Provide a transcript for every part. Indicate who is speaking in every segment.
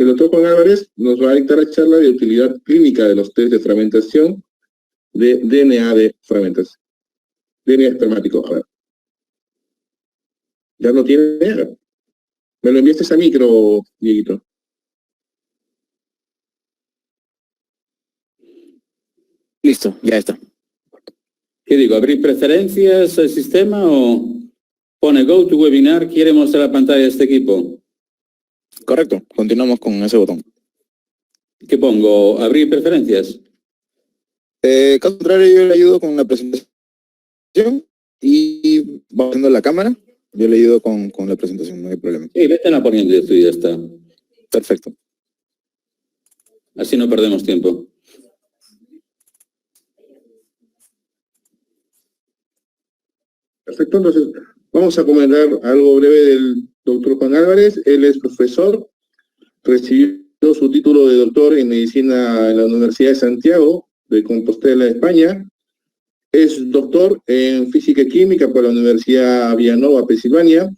Speaker 1: el doctor Juan Álvarez nos va a dictar la charla de utilidad clínica de los test de fragmentación de DNA de fragmentación. DNA espermático. A ver. Ya lo tiene. Me lo enviaste a micro, Dieguito.
Speaker 2: Listo, ya está.
Speaker 3: ¿Qué digo? ¿Abrir preferencias al sistema o pone Go to Webinar? ¿Quiere mostrar la pantalla de este equipo?
Speaker 2: Correcto, continuamos con ese botón.
Speaker 3: ¿Qué pongo? ¿Abrir preferencias?
Speaker 2: Caso contrario, yo le ayudo con la presentación y va viendo la cámara. Yo le ayudo con la presentación, no hay problema.
Speaker 3: Sí, vete la poniendo y ya está.
Speaker 2: Perfecto.
Speaker 3: Así no perdemos tiempo.
Speaker 1: Perfecto, entonces vamos a comentar algo breve del doctor Juan Álvarez. Él es profesor, recibió su título de doctor en medicina en la Universidad de Santiago de Compostela, España. Es doctor en física y química por la Universidad Villanova, Pensilvania,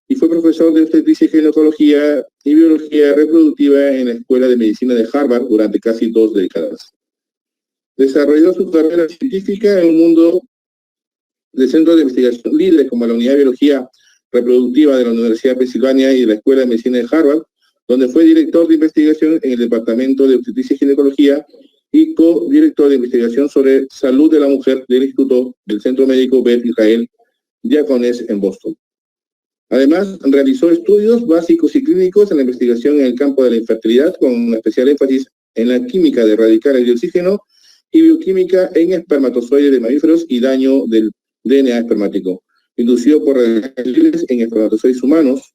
Speaker 1: y fue profesor de obstetricia y ginecología y biología reproductiva en la Escuela de Medicina de Harvard durante casi 2 décadas. Desarrolló su carrera científica en un mundo de centros de investigación líderes como la Unidad de Biología Reproductiva de la Universidad de Pensilvania y de la Escuela de Medicina de Harvard, donde fue director de investigación en el Departamento de Obstetricia y Ginecología y co-director de investigación sobre salud de la mujer del Instituto del Centro Médico Beth Israel Diaconés en Boston. Además, realizó estudios básicos y clínicos en la investigación en el campo de la infertilidad, con especial énfasis en la química de radicales de oxígeno y bioquímica en espermatozoides de mamíferos y daño del DNA espermático, inducido por radicales libres en espermatozoides humanos.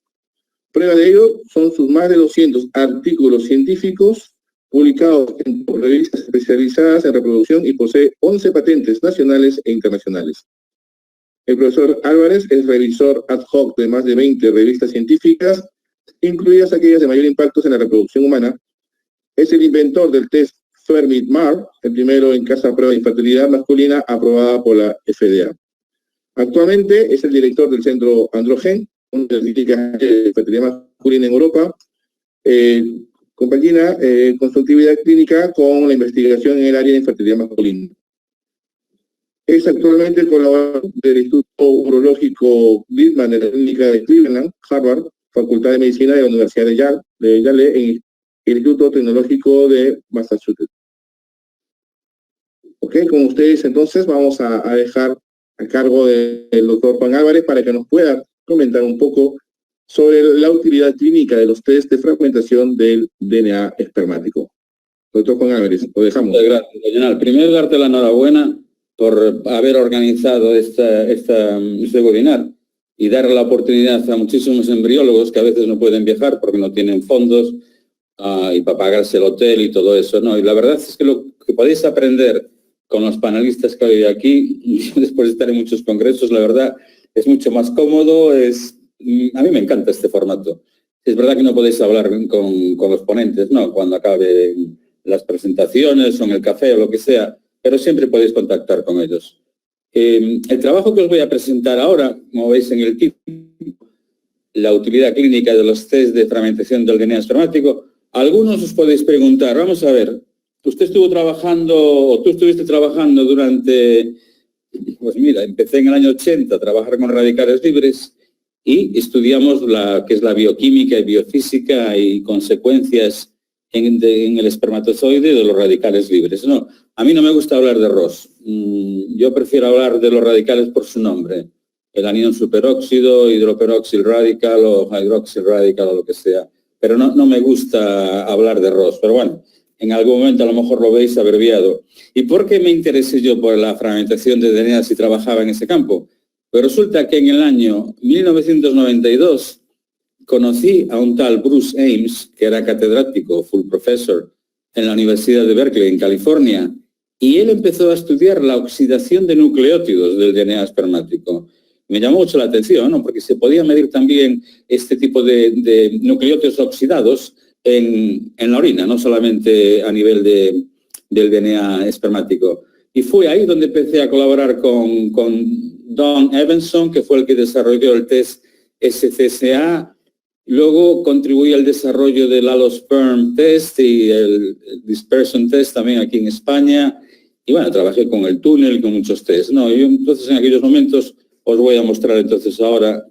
Speaker 1: Prueba de ello son sus más de 200 artículos científicos publicados en revistas especializadas en reproducción y posee 11 patentes nacionales e internacionales. El profesor Álvarez es revisor ad hoc de más de 20 revistas científicas, incluidas aquellas de mayor impacto en la reproducción humana. Es el inventor del test Fermat-MAR, el primero en casa a prueba de infertilidad masculina aprobada por la FDA. Actualmente es el director del Centro Androgen, una clínica de fertilidad masculina en Europa. Compagina con su actividad clínica con la investigación en el área de infertilidad masculina. Es actualmente el colaborador del Instituto Urológico Littman de la Clínica de Cleveland, Harvard, Facultad de Medicina de la Universidad de Yale en el Instituto Tecnológico de Massachusetts. Ok, con ustedes entonces vamos a dejar a cargo del doctor Juan Álvarez para que nos pueda comentar un poco sobre la utilidad clínica de los test de fragmentación del DNA espermático. Doctor Juan Álvarez, lo dejamos.
Speaker 3: Muchas gracias, Donald. Primero, darte la enhorabuena por haber organizado este webinar y dar la oportunidad a muchísimos embriólogos que a veces no pueden viajar porque no tienen fondos y para pagarse el hotel y todo eso, ¿no? Y la verdad es que lo que podéis aprender con los panelistas que hay aquí, después de estar en muchos congresos, la verdad es mucho más cómodo, a mí me encanta este formato. Es verdad que no podéis hablar con los ponentes, ¿no? Cuando acaben las presentaciones o en el café o lo que sea, pero siempre podéis contactar con ellos. El trabajo que os voy a presentar ahora, como veis en el título, la utilidad clínica de los test de fragmentación del DNA espermático, algunos os podéis preguntar, vamos a ver, usted estuvo trabajando, o tú estuviste trabajando durante, pues mira, empecé en el año 80 a trabajar con radicales libres y estudiamos que es la bioquímica y biofísica y consecuencias en el espermatozoide de los radicales libres. No, a mí no me gusta hablar de ROS. Yo prefiero hablar de los radicales por su nombre. El anión superóxido, hidroperoxil radical o hydroxyl radical o lo que sea. Pero no me gusta hablar de ROS. Pero bueno, en algún momento a lo mejor lo veis abreviado. ¿Y por qué me interesé yo por la fragmentación de DNA si trabajaba en ese campo? Pues resulta que en el año 1992 conocí a un tal Bruce Ames, que era catedrático, full professor, en la Universidad de Berkeley, en California, y él empezó a estudiar la oxidación de nucleótidos del DNA espermático. Me llamó mucho la atención, ¿no? Porque se podía medir también este tipo de nucleótidos oxidados en la orina, no solamente a nivel del DNA espermático. Y fue ahí donde empecé a colaborar con Don Evanson, que fue el que desarrolló el test SCCA, Luego contribuí al desarrollo del allosperm test y el dispersion test también aquí en España. Y bueno, trabajé con el túnel, con muchos tests. No, yo entonces en aquellos momentos os voy a mostrar entonces ahora.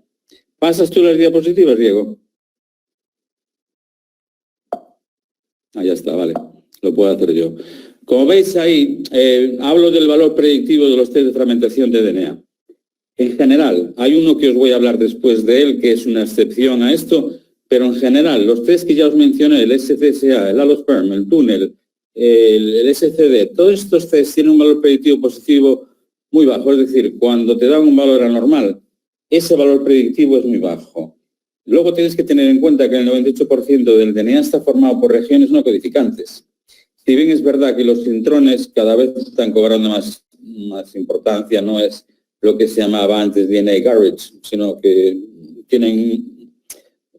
Speaker 3: ¿Pasas tú las diapositivas, Diego? Ah, ya está, vale. Lo puedo hacer yo. Como veis ahí, hablo del valor predictivo de los test de fragmentación de DNA. En general, hay uno que os voy a hablar después de él, que es una excepción a esto, pero en general, los test que ya os mencioné, el SCSA, el allosperm, el túnel, el SCD, todos estos test tienen un valor predictivo positivo muy bajo, es decir, cuando te dan un valor anormal, ese valor predictivo es muy bajo. Luego tienes que tener en cuenta que el 98% del DNA está formado por regiones no codificantes. Si bien es verdad que los intrones cada vez están cobrando más importancia, no es lo que se llamaba antes DNA garbage, sino que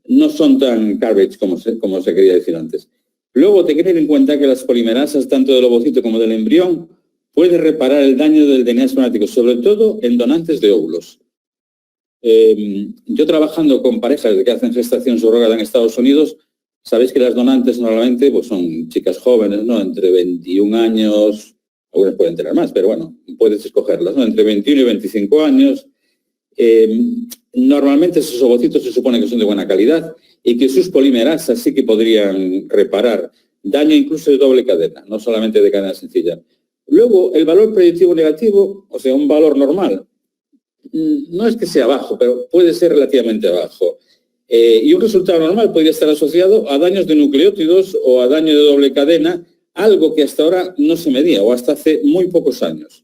Speaker 3: no son tan garbage como se quería decir antes. Luego, te que tener en cuenta que las polimerasas, tanto del ovocito como del embrión, pueden reparar el daño del DNA somático, sobre todo en donantes de óvulos. Yo trabajando con parejas que hacen gestación subrogada en Estados Unidos, sabéis que las donantes normalmente pues son chicas jóvenes, ¿no? Entre 21 años, algunas pueden tener más, pero bueno, puedes escogerlas, ¿no? Entre 21 y 25 años. Normalmente esos ovocitos se supone que son de buena calidad y que sus polimerasas sí que podrían reparar daño incluso de doble cadena, no solamente de cadena sencilla. Luego, el valor predictivo negativo, o sea, un valor normal, no es que sea bajo, pero puede ser relativamente bajo. Y un resultado normal podría estar asociado a daños de nucleótidos o a daño de doble cadena, algo que hasta ahora no se medía o hasta hace muy pocos años,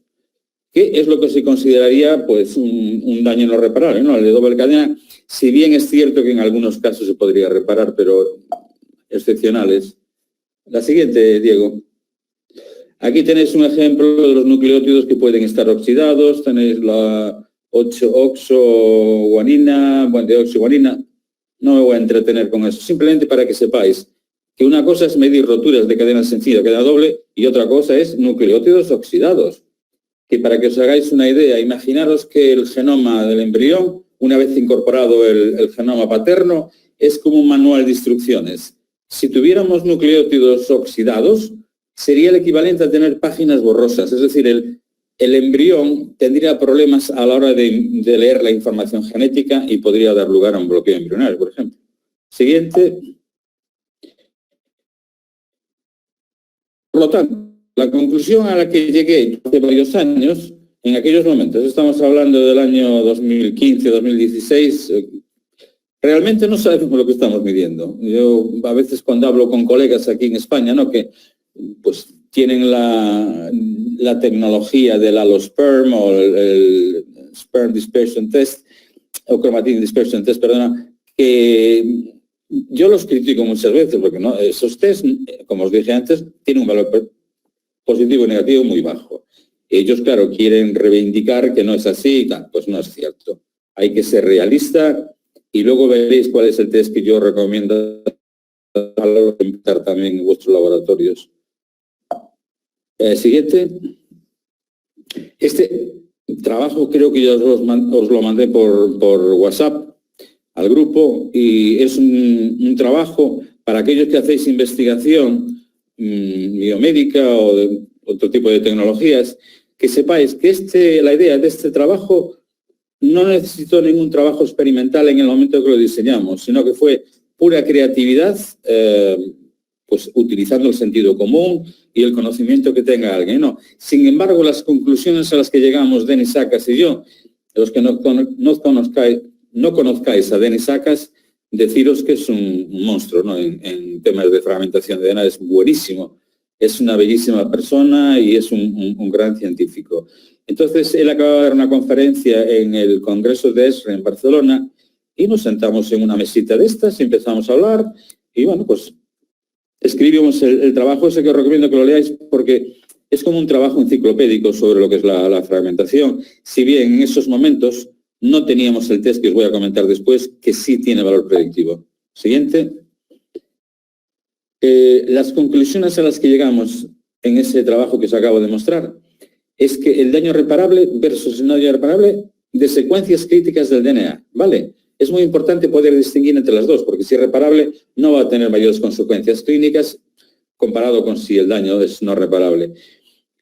Speaker 3: que es lo que se consideraría pues un daño no reparable, ¿no? El de doble cadena, si bien es cierto que en algunos casos se podría reparar, pero excepcionales. La siguiente, Diego. Aquí tenéis un ejemplo de los nucleótidos que pueden estar oxidados, tenéis la 8-oxoguanina, bueno, de oxoguanina. No me voy a entretener con eso, simplemente para que sepáis que una cosa es medir roturas de cadena sencilla, cadena doble, y otra cosa es nucleótidos oxidados. Que para que os hagáis una idea, imaginaros que el genoma del embrión, una vez incorporado el genoma paterno, es como un manual de instrucciones. Si tuviéramos nucleótidos oxidados, sería el equivalente a tener páginas borrosas, es decir, el embrión tendría problemas a la hora de leer la información genética y podría dar lugar a un bloqueo embrionario, por ejemplo. Siguiente. Por lo tanto, la conclusión a la que llegué hace varios años, en aquellos momentos, estamos hablando del año 2015, 2016, realmente no sabemos lo que estamos midiendo. Yo a veces cuando hablo con colegas aquí en España, ¿no? Que pues tienen la tecnología del allosperm o el sperm dispersion test, o chromatin dispersion test, perdona, que yo los critico muchas veces porque no, esos test, como os dije antes, tienen un valor positivo y negativo muy bajo. Ellos, claro, quieren reivindicar que no es así, pues no es cierto. Hay que ser realista y luego veréis cuál es el test que yo recomiendo implementar también en vuestros laboratorios. Siguiente. Este trabajo creo que ya os lo mandé por WhatsApp al grupo y es un trabajo para aquellos que hacéis investigación biomédica o de otro tipo de tecnologías, que sepáis que la idea de este trabajo no necesitó ningún trabajo experimental en el momento que lo diseñamos, sino que fue pura creatividad, pues utilizando el sentido común y el conocimiento que tenga alguien, ¿no? Sin embargo, las conclusiones a las que llegamos Denis Sacas y yo, los que no conozcáis a Denis Sacas, deciros que es un monstruo, ¿no? En temas de fragmentación de DNA es buenísimo, es una bellísima persona y es un gran científico. Entonces, él acaba de dar una conferencia en el Congreso de ESRE en Barcelona y nos sentamos en una mesita de estas y empezamos a hablar y bueno, pues escribimos el trabajo ese que os recomiendo que lo leáis porque es como un trabajo enciclopédico sobre lo que es la fragmentación. Si bien en esos momentos no teníamos el test que os voy a comentar después, que sí tiene valor predictivo. Siguiente. Las conclusiones a las que llegamos en ese trabajo que os acabo de mostrar es que el daño reparable versus el no daño reparable de secuencias críticas del DNA, ¿vale? Es muy importante poder distinguir entre las dos, porque si es reparable no va a tener mayores consecuencias clínicas comparado con si el daño es no reparable.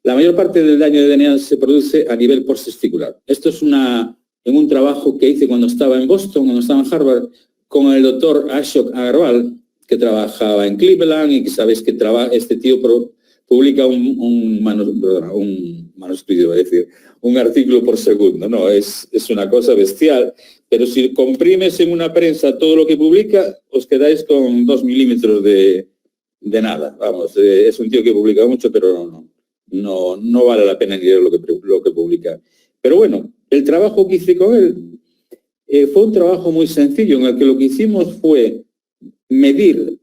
Speaker 3: La mayor parte del daño de DNA se produce a nivel posttesticular. Esto es en un trabajo que hice cuando estaba en Boston, cuando estaba en Harvard, con el doctor Ashok Agarwal, que trabajaba en Cleveland y que sabéis que este tío publica un manuscrito, es decir, un artículo por segundo. No, es una cosa bestial, pero si comprimes en una prensa todo lo que publica, os quedáis con 2 milímetros de nada. Vamos, es un tío que publica mucho, pero no vale la pena ni leer lo que publica. Pero bueno, el trabajo que hice con él fue un trabajo muy sencillo, en el que lo que hicimos fue medir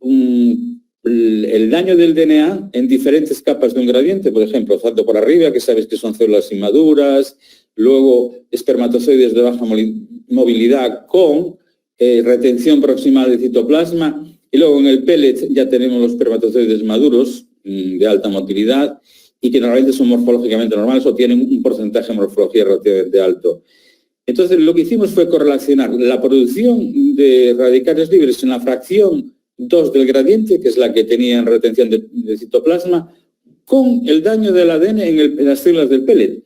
Speaker 3: el daño del DNA en diferentes capas de un gradiente, por ejemplo, salto por arriba, que sabes que son células inmaduras, luego espermatozoides de baja movilidad con retención proximal de citoplasma, y luego en el pellet ya tenemos los espermatozoides maduros de alta motilidad y que normalmente son morfológicamente normales o tienen un porcentaje de morfología relativamente alto. Entonces, lo que hicimos fue correlacionar la producción de radicales libres en la fracción 2 del gradiente, que es la que tenía en retención de citoplasma, con el daño del ADN en las células del pellet.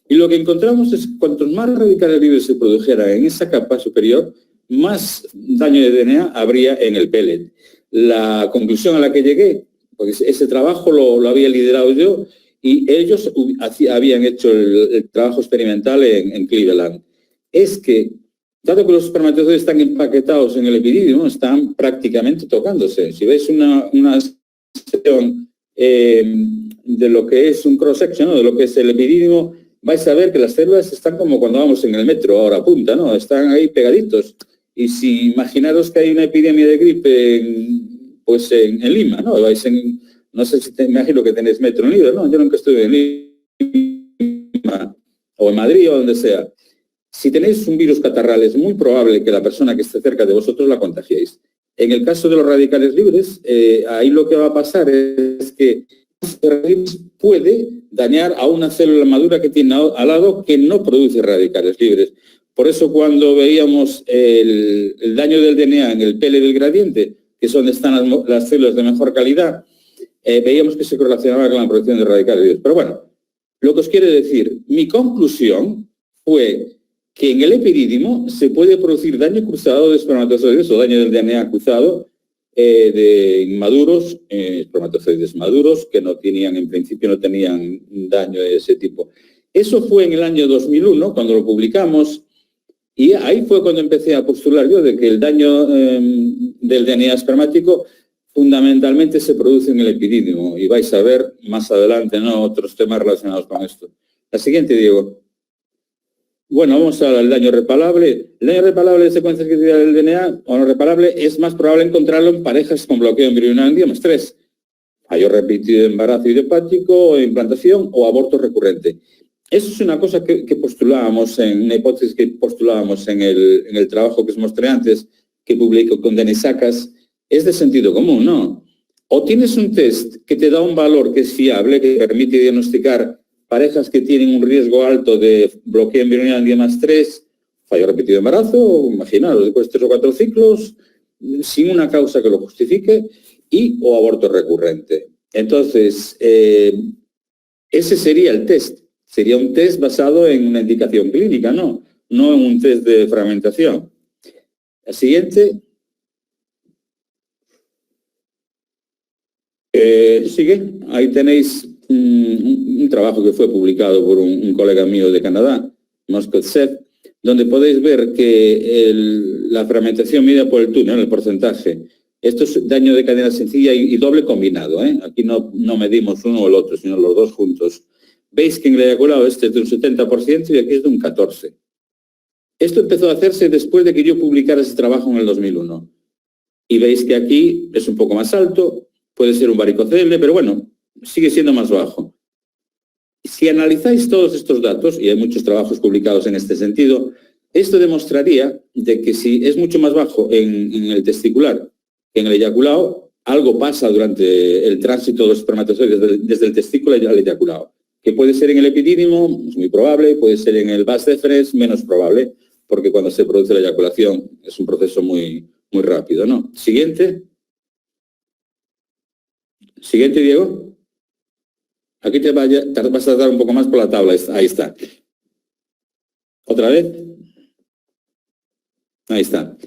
Speaker 3: Y lo que encontramos es que cuantos más radicales libres se produjeran en esa capa superior, más daño de DNA habría en el pellet. La conclusión a la que llegué, porque ese trabajo lo había liderado yo, y ellos habían hecho el trabajo experimental en Cleveland, es que, dado que los espermatozoides están empaquetados en el epidídimo, están prácticamente tocándose. Si veis una sección de lo que es un cross-section, ¿no?, de lo que es el epidídimo, vais a ver que las células están como cuando vamos en el metro, ahora a punta, ¿no? Están ahí pegaditos. Y si imaginaros que hay una epidemia de gripe en Lima, ¿no? No sé si te imagino que tenéis metro en Lima, ¿no? Yo nunca estuve en Lima, o en Madrid o donde sea. Si tenéis un virus catarral, es muy probable que la persona que esté cerca de vosotros la contagiéis. En el caso de los radicales libres, ahí lo que va a pasar es que puede dañar a una célula madura que tiene al lado que no produce radicales libres. Por eso cuando veíamos el daño del DNA en el pellet del gradiente, que es donde están las células de mejor calidad, veíamos que se correlacionaba con la producción de radicales libres. Pero bueno, lo que os quiero decir, mi conclusión fue que en el epidídimo se puede producir daño cruzado de espermatozoides o daño del DNA cruzado de inmaduros, espermatozoides maduros que en principio no tenían daño de ese tipo. Eso fue en el año 2001, cuando lo publicamos, y ahí fue cuando empecé a postular yo de que el daño del DNA espermático fundamentalmente se produce en el epidídimo, y vais a ver más adelante, ¿no?, otros temas relacionados con esto. La siguiente, Diego. Bueno, vamos al daño reparable. El daño reparable de secuencias que tiene el DNA, o no reparable, es más probable encontrarlo en parejas con bloqueo embrional en Diomas 3. Fallo repetido de embarazo idiopático, o implantación, o aborto recurrente. Eso es una cosa que postulábamos, una hipótesis que postulábamos en el trabajo que os mostré antes, que publico con Denis Sacas. Es de sentido común, ¿no? O tienes un test que te da un valor que es fiable, que permite diagnosticar parejas que tienen un riesgo alto de bloqueo embrional en Diomas 3, fallo repetido de embarazo, imaginaros, después de 3 o 4 ciclos, sin una causa que lo justifique, o aborto recurrente. Entonces, ese sería el test. Sería un test basado en una indicación clínica, no en un test de fragmentación. La siguiente. Sigue. Ahí tenéis un trabajo que fue publicado por un colega mío de Canadá, Moscot Seth, donde podéis ver que la fragmentación medida por el túnel, el porcentaje, esto es daño de cadena sencilla y doble combinado, ¿eh? Aquí no medimos uno o el otro, sino los dos juntos. Veis que en el eyaculado este es de un 70% y aquí es de un 14%. Esto empezó a hacerse después de que yo publicara ese trabajo en el 2001. Y veis que aquí es un poco más alto, puede ser un varicocele, pero bueno, sigue siendo más bajo. Si analizáis todos estos datos, y hay muchos trabajos publicados en este sentido, esto demostraría de que si es mucho más bajo en el testicular que en el eyaculado, algo pasa durante el tránsito de los espermatozoides desde el testículo al eyaculado. Que puede ser en el epidídimo, es muy probable, puede ser en el vas deferens, menos probable. porque cuando se produce la eyaculación es un proceso muy rápido, ¿no? Siguiente. Siguiente, Diego. Aquí vas a dar un poco más por la tabla. Ahí está. ¿Otra vez? Ahí está.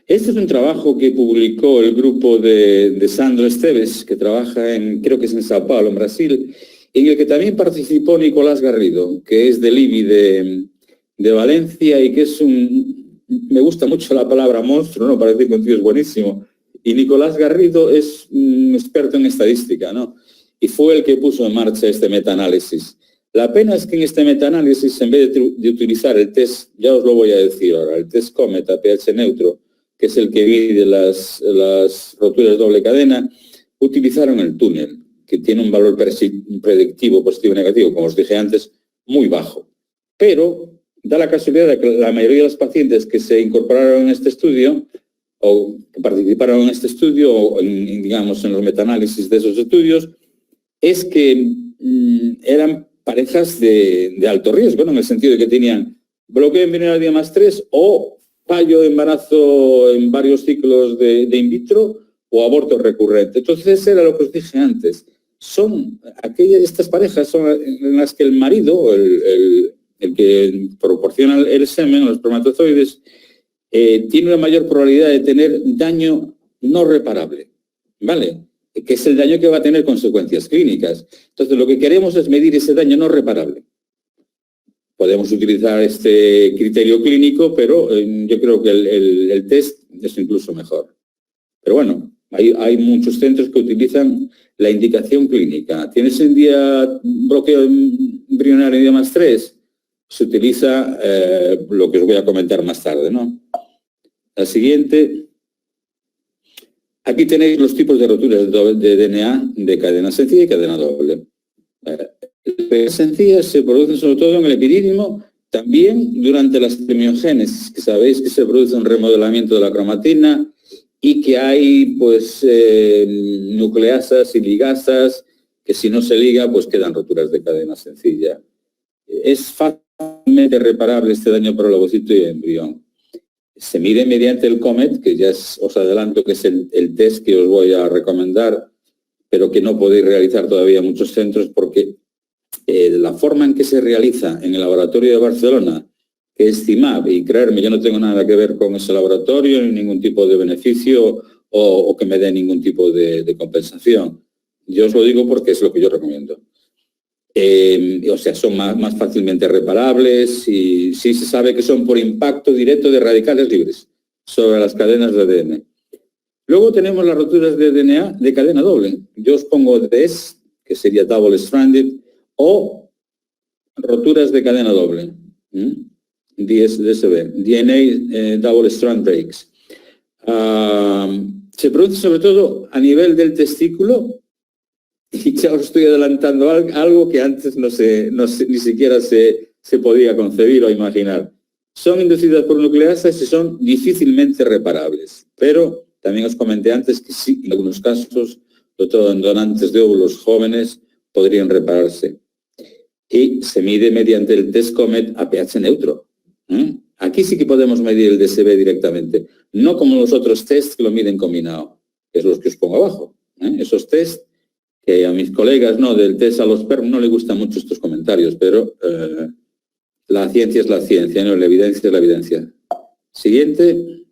Speaker 3: Este es un trabajo que publicó el grupo de Sandro Esteves, que trabaja creo que es en Sao Paulo, en Brasil, en el que también participó Nicolás Garrido, que es del IBI de Valencia y que es me gusta mucho la palabra monstruo, ¿no? Parece que un tío es buenísimo. Y Nicolás Garrido es un experto en estadística, ¿no? Y fue el que puso en marcha este metaanálisis. La pena es que en este metaanálisis, en vez de utilizar el test, ya os lo voy a decir ahora, el test Comet a pH neutro, que es el que mide las roturas de doble cadena, utilizaron el túnel, que tiene un valor predictivo positivo y negativo, como os dije antes, muy bajo. Pero da la casualidad de que la mayoría de los pacientes que se incorporaron en este estudio, o que participaron en este estudio, o digamos, en los metaanálisis de esos estudios, es que eran parejas de alto riesgo, ¿no? En el sentido de que tenían bloqueo embrionario día más 3 o fallo de embarazo en varios ciclos de in vitro o aborto recurrente. Entonces, era lo que os dije antes. Estas parejas son en las que el marido, el que proporciona el semen, los espermatozoides, tiene una mayor probabilidad de tener daño no reparable, ¿vale? Que es el daño que va a tener consecuencias clínicas. Entonces, lo que queremos es medir ese daño no reparable. Podemos utilizar este criterio clínico, pero yo creo que el test es incluso mejor. Pero bueno, hay muchos centros que utilizan la indicación clínica. ¿Tienes un bloqueo embrionario en día más 3? Se utiliza lo que os voy a comentar más tarde, ¿no? La siguiente. Aquí tenéis los tipos de roturas de DNA de cadena sencilla y cadena doble. Las sencillas se producen sobre todo en el epidídimo, también durante la semiogenesis, que sabéis que se produce un remodelamiento de la cromatina y que hay pues nucleasas y ligasas que si no se liga pues quedan roturas de cadena sencilla. Es fácilmente reparable este daño por el ovocito y embrión. Se mide mediante el Comet, que ya os adelanto que es el test que os voy a recomendar, pero que no podéis realizar todavía en muchos centros porque la forma en que se realiza en el laboratorio de Barcelona, que es CIMAB, y creerme, yo no tengo nada que ver con ese laboratorio, ni ningún tipo de beneficio o que me dé ningún tipo de compensación. Yo os lo digo porque es lo que yo recomiendo. O sea, son más fácilmente reparables y sí se sabe que son por impacto directo de radicales libres sobre las cadenas de ADN. Luego tenemos las roturas de DNA de cadena doble. Yo os pongo DS, que sería double stranded, o roturas de cadena doble, DSB, DNA double strand breaks. Se produce sobre todo a nivel del testículo. Y ya os estoy adelantando algo que antes ni siquiera se podía concebir o imaginar. Son inducidas por nucleasas y son difícilmente reparables. Pero también os comenté antes que sí, en algunos casos, sobre todo en donantes de óvulos jóvenes, podrían repararse. Y se mide mediante el test Comet a pH neutro. Aquí sí que podemos medir el DSB directamente. No como los otros tests que lo miden combinado, que es los que os pongo abajo. Esos tests que a mis colegas del test a los perros no les gustan mucho estos comentarios, pero la ciencia es la ciencia, ¿no? La evidencia es la evidencia. Siguiente.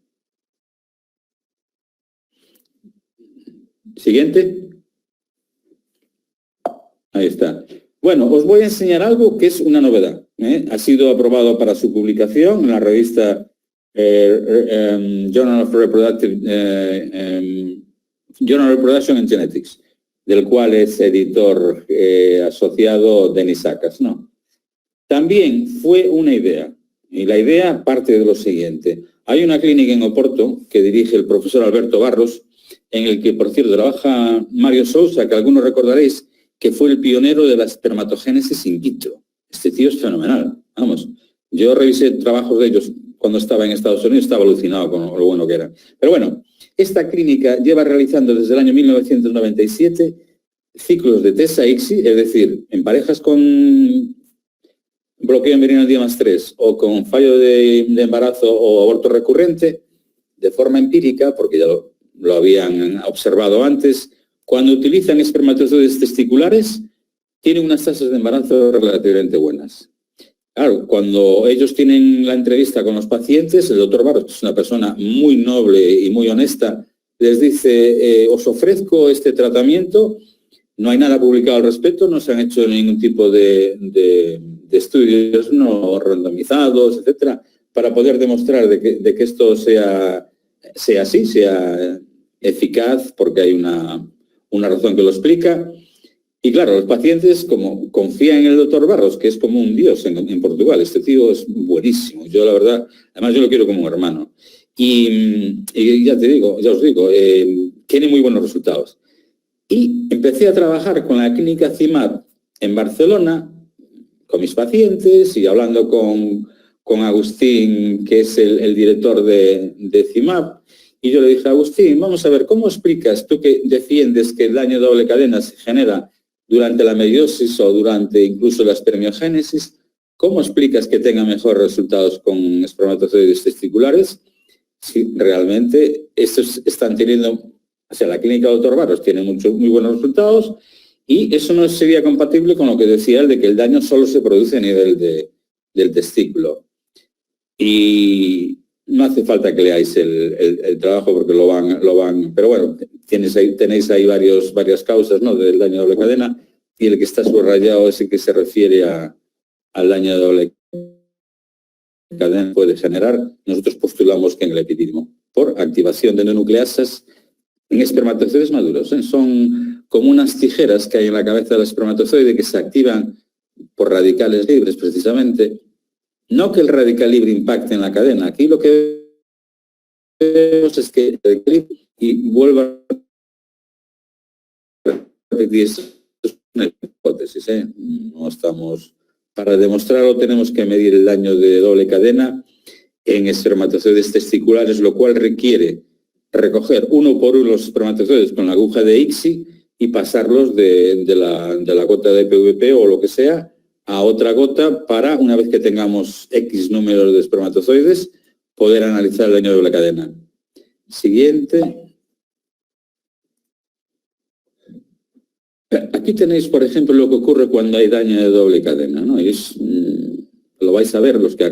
Speaker 3: Siguiente. Ahí está. Bueno, os voy a enseñar algo que es una novedad. Ha sido aprobado para su publicación en la revista Journal of Reproduction and Genetics, del cual es editor asociado Denis Sacas, ¿no? También fue una idea, y la idea parte de lo siguiente. Hay una clínica en Oporto que dirige el profesor Alberto Barros, en el que, por cierto, trabaja Mario Sousa, que algunos recordaréis que fue el pionero de la espermatogénesis in vitro. Este tío es fenomenal, vamos. Yo revisé trabajos de ellos cuando estaba en Estados Unidos, estaba alucinado con lo bueno que era. Pero bueno, esta clínica lleva realizando desde el año 1997 ciclos de test ICSI, es decir, en parejas con bloqueo embrionario día más 3 o con fallo de embarazo o aborto recurrente, de forma empírica, porque ya lo habían observado antes, cuando utilizan espermatozoides testiculares, tienen unas tasas de embarazo relativamente buenas. Claro, cuando ellos tienen la entrevista con los pacientes, el doctor Barros, que es una persona muy noble y muy honesta, les dice, os ofrezco este tratamiento, no hay nada publicado al respecto, no se han hecho ningún tipo de estudios no randomizados, etcétera, para poder demostrar de que esto sea así, sea eficaz, porque hay una razón que lo explica. Y claro, los pacientes, como confían en el doctor Barros, que es como un dios en Portugal, este tío es buenísimo. Yo, la verdad, además yo lo quiero como un hermano. Y ya os digo, tiene muy buenos resultados. Y empecé a trabajar con la clínica CIMAP en Barcelona, con mis pacientes y hablando con Agustín, que es el director de CIMAP. Y yo le dije a Agustín, vamos a ver, ¿cómo explicas tú que defiendes que el daño de doble cadena se genera durante la meiosis o durante incluso la espermiogénesis? ¿Cómo explicas que tenga mejores resultados con espermatozoides testiculares? Si realmente estos están teniendo, o sea, la clínica Dr. Barros tiene muy buenos resultados y eso no sería compatible con lo que decía él de que el daño solo se produce a nivel del testículo. Y no hace falta que leáis el trabajo porque lo van, pero bueno, tenéis ahí varias causas, ¿no?, del daño de doble cadena, y el que está subrayado es el que se refiere al daño de doble cadena puede generar. Nosotros postulamos que en el epididymo, por activación de neonucleasas en espermatozoides maduros, ¿eh? Son como unas tijeras que hay en la cabeza del espermatozoide que se activan por radicales libres, precisamente. No que el radical libre impacte en la cadena. Aquí lo que vemos es que el radical libre, y vuelvo a repetir, esto es una hipótesis, ¿eh? No estamos... Para demostrarlo tenemos que medir el daño de doble cadena en espermatozoides testiculares, lo cual requiere recoger uno por uno los espermatozoides con la aguja de ICSI y pasarlos de la gota de PVP o lo que sea a otra gota para, una vez que tengamos X números de espermatozoides, poder analizar el daño de doble cadena. Siguiente. Aquí tenéis, por ejemplo, lo que ocurre cuando hay daño de doble cadena, ¿no? Lo vais a ver los que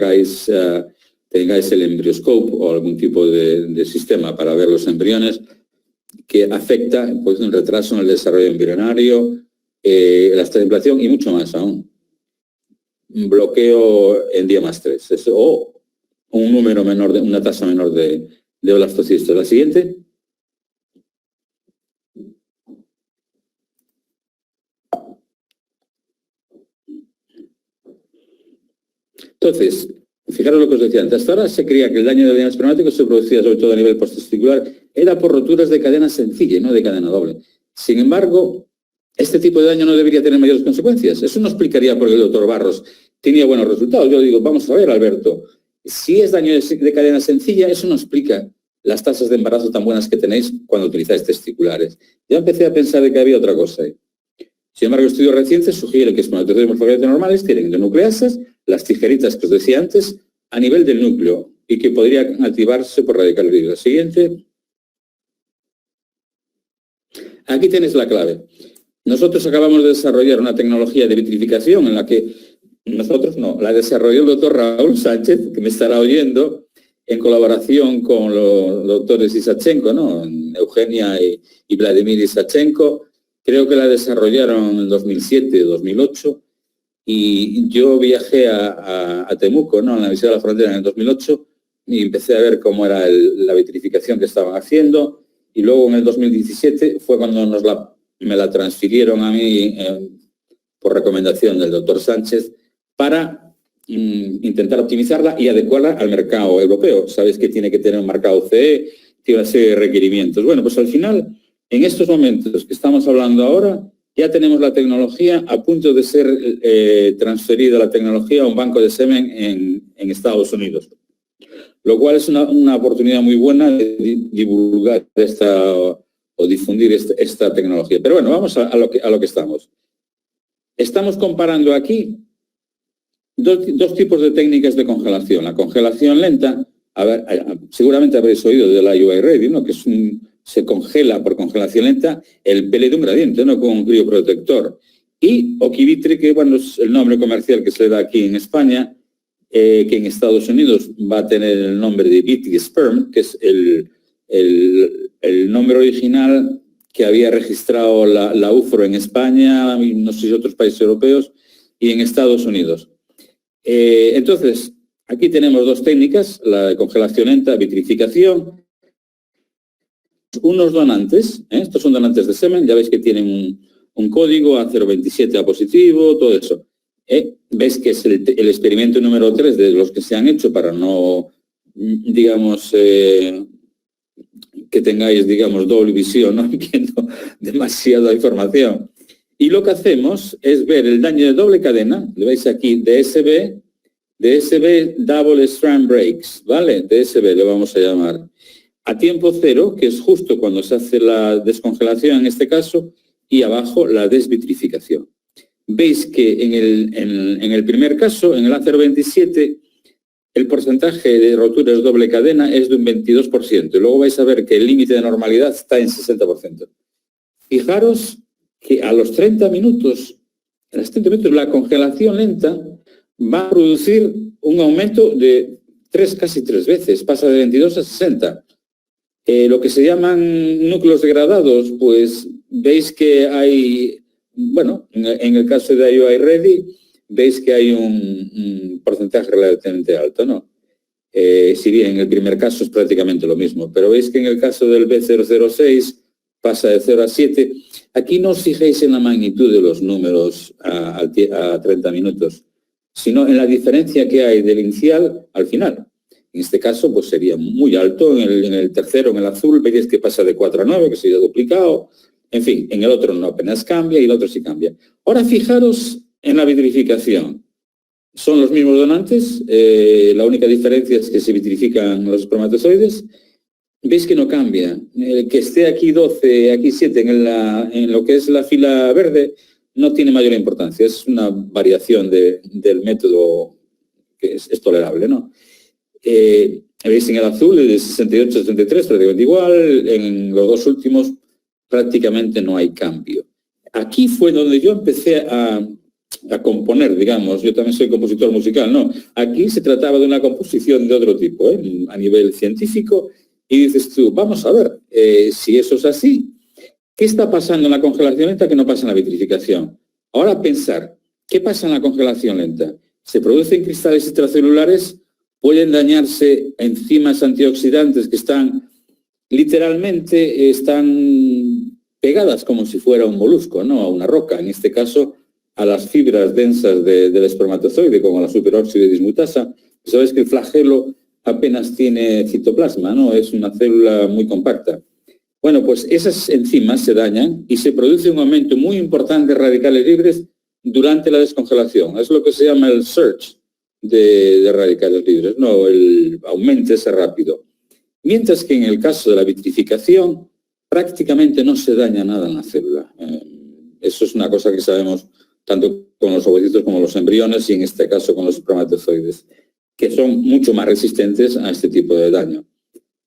Speaker 3: tengáis el embryoscope o algún tipo de sistema para ver los embriones, que afecta pues, un retraso en el desarrollo embrionario, la estimulación y mucho más aún. Un bloqueo en día más 3, o un número menor, una tasa menor de blastocistos. La siguiente. Entonces, fijaros lo que os decía antes. Hasta ahora se creía que el daño del DNA espermático se producía sobre todo a nivel posttesticular, era por roturas de cadena sencilla y no de cadena doble. Sin embargo, este tipo de daño no debería tener mayores consecuencias. Eso no explicaría por qué el doctor Barros tenía buenos resultados. Yo digo, vamos a ver, Alberto, si es daño de cadena sencilla, eso no explica las tasas de embarazo tan buenas que tenéis cuando utilizáis testiculares. Ya empecé a pensar de que había otra cosa ahí. Sin embargo, estudios recientes sugieren que espermatozoides morfológicamente normales tienen endonucleasas, las tijeritas que os decía antes, a nivel del núcleo y que podrían activarse por radical libre. La siguiente. Aquí tenéis la clave. Nosotros acabamos de desarrollar una tecnología de vitrificación en la que nosotros no, la desarrolló el doctor Raúl Sánchez, que me estará oyendo, en colaboración con los doctores Isachenko, ¿no? Eugenia y Vladimir Isachenko. Creo que la desarrollaron en el 2007, 2008, y yo viajé a Temuco, ¿no?, en la visita de la frontera en el 2008, y empecé a ver cómo era la vitrificación que estaban haciendo, y luego en el 2017 fue cuando me la transfirieron a mí por recomendación del doctor Sánchez para intentar optimizarla y adecuarla al mercado europeo. Sabéis que tiene que tener un mercado CE, tiene una serie de requerimientos. Bueno, pues al final, en estos momentos que estamos hablando ahora, ya tenemos la tecnología a punto de ser transferida la tecnología a un banco de semen en Estados Unidos. Lo cual es una oportunidad muy buena de divulgar o difundir esta tecnología. Pero bueno, vamos a lo que estamos. Estamos comparando aquí dos tipos de técnicas de congelación. La congelación lenta, seguramente habréis oído de la UI Ready, ¿no? Que se congela por congelación lenta el pele de un gradiente, ¿no? Con un crioprotector. Y Okivitre, que bueno, es el nombre comercial que se le da aquí en España, que en Estados Unidos va a tener el nombre de Vitisperm, que es el nombre original que había registrado la UFRO en España, no sé si otros países europeos, y en Estados Unidos. Entonces, aquí tenemos dos técnicas, la de congelación lenta, vitrificación. Unos donantes, estos son donantes de semen, ya veis que tienen un código A027 A positivo, todo eso. Veis que es el experimento número 3 de los que se han hecho para no, digamos, que tengáis, digamos, doble visión, no viendo demasiada información. Y lo que hacemos es ver el daño de doble cadena, le veis aquí, DSB Double Strand Breaks, ¿vale? DSB le vamos a llamar. A tiempo cero, que es justo cuando se hace la descongelación en este caso, y abajo la desvitrificación. Veis que en el primer caso, en el A027, el porcentaje de roturas de doble cadena es de un 22%. Y luego vais a ver que el límite de normalidad está en 60%. Fijaros que a los 30 minutos, la congelación lenta va a producir un aumento de casi tres veces, pasa de 22 a 60. Lo que se llaman núcleos degradados, pues veis que hay, bueno, en el caso de IOI Ready, veis que hay un porcentaje relativamente alto, ¿no? Si bien en el primer caso es prácticamente lo mismo, pero veis que en el caso del B006 pasa de 0 a 7. Aquí no os fijéis en la magnitud de los números a 30 minutos, sino en la diferencia que hay del inicial al final. En este caso, pues sería muy alto. En el tercero, en el azul, veréis que pasa de 4 a 9, que se ha duplicado. En fin, en el otro no apenas cambia y el otro sí cambia. Ahora fijaros en la vitrificación. Son los mismos donantes, la única diferencia es que se vitrifican los espermatozoides. Veis que no cambia. Que esté aquí 12, aquí 7 en lo que es la fila verde no tiene mayor importancia. Es una variación del método que es tolerable, ¿no? Veis en el azul, de 68 a 73, prácticamente igual. En los dos últimos prácticamente no hay cambio. Aquí fue donde yo empecé a componer, digamos. Yo también soy compositor musical, ¿no? Aquí se trataba de una composición de otro tipo, a nivel científico, y dices tú, vamos a ver, si eso es así, ¿qué está pasando en la congelación lenta que no pasa en la vitrificación? Ahora pensar, ¿qué pasa en la congelación lenta? Se producen cristales extracelulares, pueden dañarse enzimas antioxidantes que están, literalmente, están pegadas como si fuera un molusco, ¿no? A una roca, en este caso, a las fibras densas del espermatozoide, como la superóxido de dismutasa. Sabéis que el flagelo apenas tiene citoplasma, ¿no? Es una célula muy compacta. Bueno, pues esas enzimas se dañan y se produce un aumento muy importante de radicales libres durante la descongelación. Es lo que se llama el surge de radicales libres, ¿no? El aumento ese rápido. Mientras que en el caso de la vitrificación prácticamente no se daña nada en la célula. Eso es una cosa que sabemos tanto con los ovocitos como los embriones y en este caso con los espermatozoides, que son mucho más resistentes a este tipo de daño.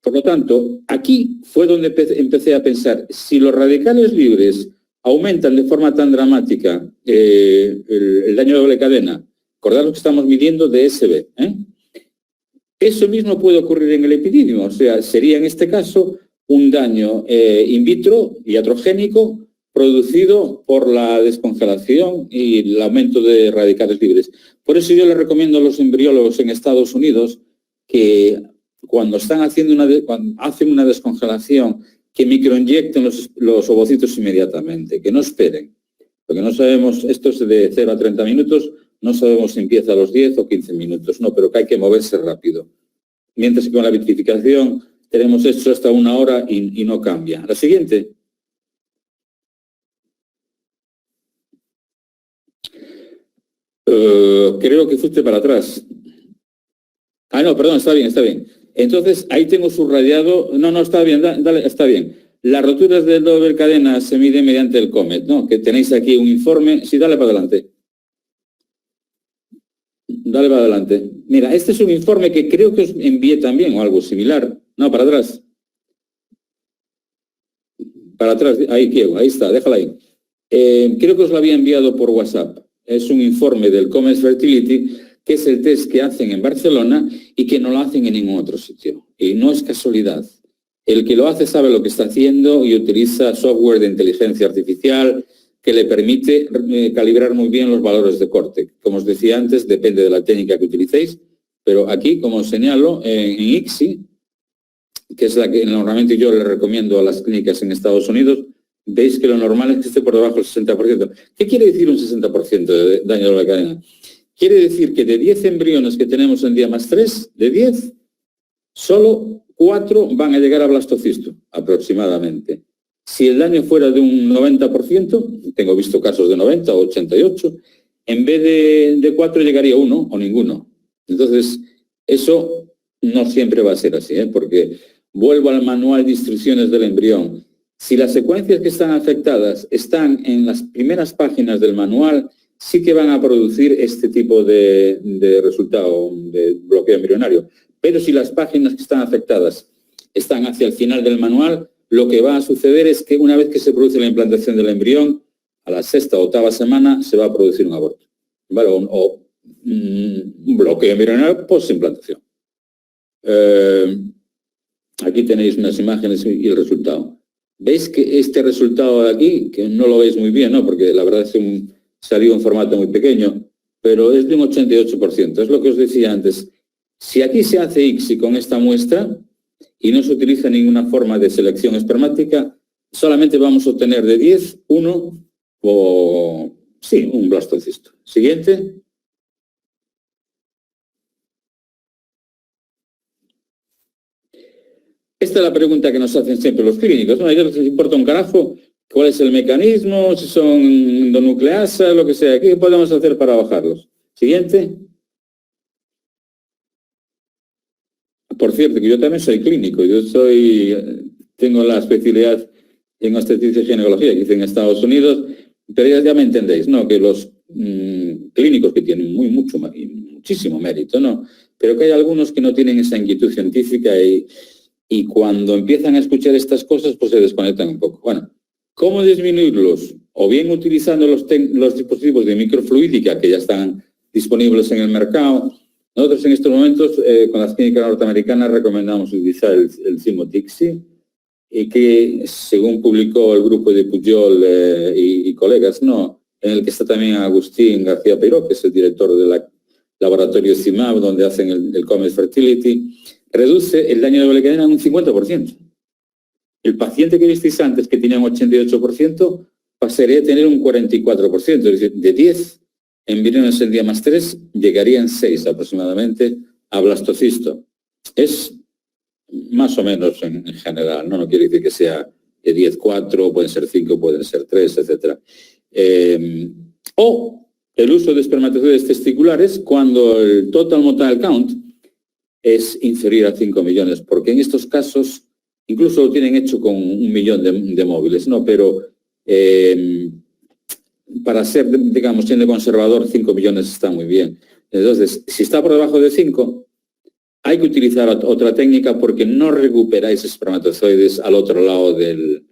Speaker 3: Por lo tanto, aquí fue donde empecé a pensar, si los radicales libres aumentan de forma tan dramática el daño de doble cadena, recordad lo que estamos midiendo de DSB, eso mismo puede ocurrir en el epidídimo, o sea, sería en este caso un daño in vitro iatrogénico producido por la descongelación y el aumento de radicales libres. Por eso yo les recomiendo a los embriólogos en Estados Unidos que cuando están cuando hacen una descongelación, que microinyecten los ovocitos inmediatamente, que no esperen. Porque no sabemos, esto es de 0 a 30 minutos, no sabemos si empieza a los 10 o 15 minutos, no, pero que hay que moverse rápido. Mientras que con la vitrificación tenemos esto hasta 1 hora y no cambia. La siguiente. Creo que fuiste para atrás. No, perdón, está bien. Entonces, ahí tengo subrayado, no, está bien, dale, está bien. Las roturas de doble cadena se miden mediante el COMET, ¿no? Que tenéis aquí un informe. Sí, dale para adelante. Dale para adelante. Mira, este es un informe que creo que os envié también, o algo similar. No, para atrás. Para atrás, ahí quiero, ahí está, déjala ahí. Creo que os lo había enviado por WhatsApp. Es un informe del Commerce Fertility, que es el test que hacen en Barcelona y que no lo hacen en ningún otro sitio. Y no es casualidad. El que lo hace sabe lo que está haciendo y utiliza software de inteligencia artificial que le permite calibrar muy bien los valores de corte. Como os decía antes, depende de la técnica que utilicéis, pero aquí, como os señalo, en ICSI, que es la que normalmente yo le recomiendo a las clínicas en Estados Unidos, veis que lo normal es que esté por debajo del 60%. ¿Qué quiere decir un 60% de daño de la cadena? Quiere decir que de 10 embriones que tenemos en día más 3, de 10, solo 4 van a llegar a blastocisto, aproximadamente. Si el daño fuera de un 90%, tengo visto casos de 90 o 88, en vez de 4 llegaría 1 o ninguno. Entonces, eso no siempre va a ser así, porque vuelvo al manual de instrucciones del embrión. Si las secuencias que están afectadas están en las primeras páginas del manual, sí que van a producir este tipo de resultado de bloqueo embrionario. Pero si las páginas que están afectadas están hacia el final del manual, lo que va a suceder es que una vez que se produce la implantación del embrión, a la 6ª o 8ª semana se va a producir un aborto, ¿vale? O un bloqueo embrionario post-implantación. Aquí tenéis unas imágenes y el resultado. ¿Veis que este resultado de aquí, que no lo veis muy bien, ¿no? Porque la verdad es que salió en formato muy pequeño, pero es de un 88%. Es lo que os decía antes. Si aquí se hace ICSI con esta muestra y no se utiliza ninguna forma de selección espermática, solamente vamos a obtener de 10, 1 o, sí, un blastocisto. Siguiente. Esta es la pregunta que nos hacen siempre los clínicos, ¿no? A ellos les importa un carajo cuál es el mecanismo, si son endonucleasas, lo que sea. ¿Qué podemos hacer para bajarlos? Siguiente. Por cierto, que yo también soy clínico. Tengo la especialidad en obstetricia y ginecología que hice en Estados Unidos, pero ya me entendéis, ¿no? Que los clínicos que tienen muchísimo mérito, ¿no? Pero que hay algunos que no tienen esa inquietud científica y cuando empiezan a escuchar estas cosas, pues se desconectan un poco. Bueno, ¿cómo disminuirlos? O bien utilizando los dispositivos de microfluídica que ya están disponibles en el mercado. Nosotros en estos momentos, con las clínicas norteamericanas, recomendamos utilizar el CIMO-TICSI, y que, según publicó el grupo de Pujol y colegas, ¿no? En el que está también Agustín García Peiró, que es el director del laboratorio CIMAB, donde hacen el Commerce Fertility, reduce el daño de doble cadena en un 50%. El paciente que visteis antes, que tenía un 88%, pasaría a tener un 44%, es decir, de 10 embriones en día más 3, llegarían 6 aproximadamente a blastocisto. Es más o menos en general, ¿no? No quiere decir que sea de 10, 4, pueden ser 5, pueden ser 3, etc. O el uso de espermatozoides testiculares cuando el total motile count es inferior a 5 millones, porque en estos casos incluso lo tienen hecho con 1 millón de móviles, ¿no? Pero para ser, digamos, siendo conservador, 5 millones está muy bien. Entonces, si está por debajo de 5, hay que utilizar otra técnica porque no recuperáis espermatozoides al otro lado del...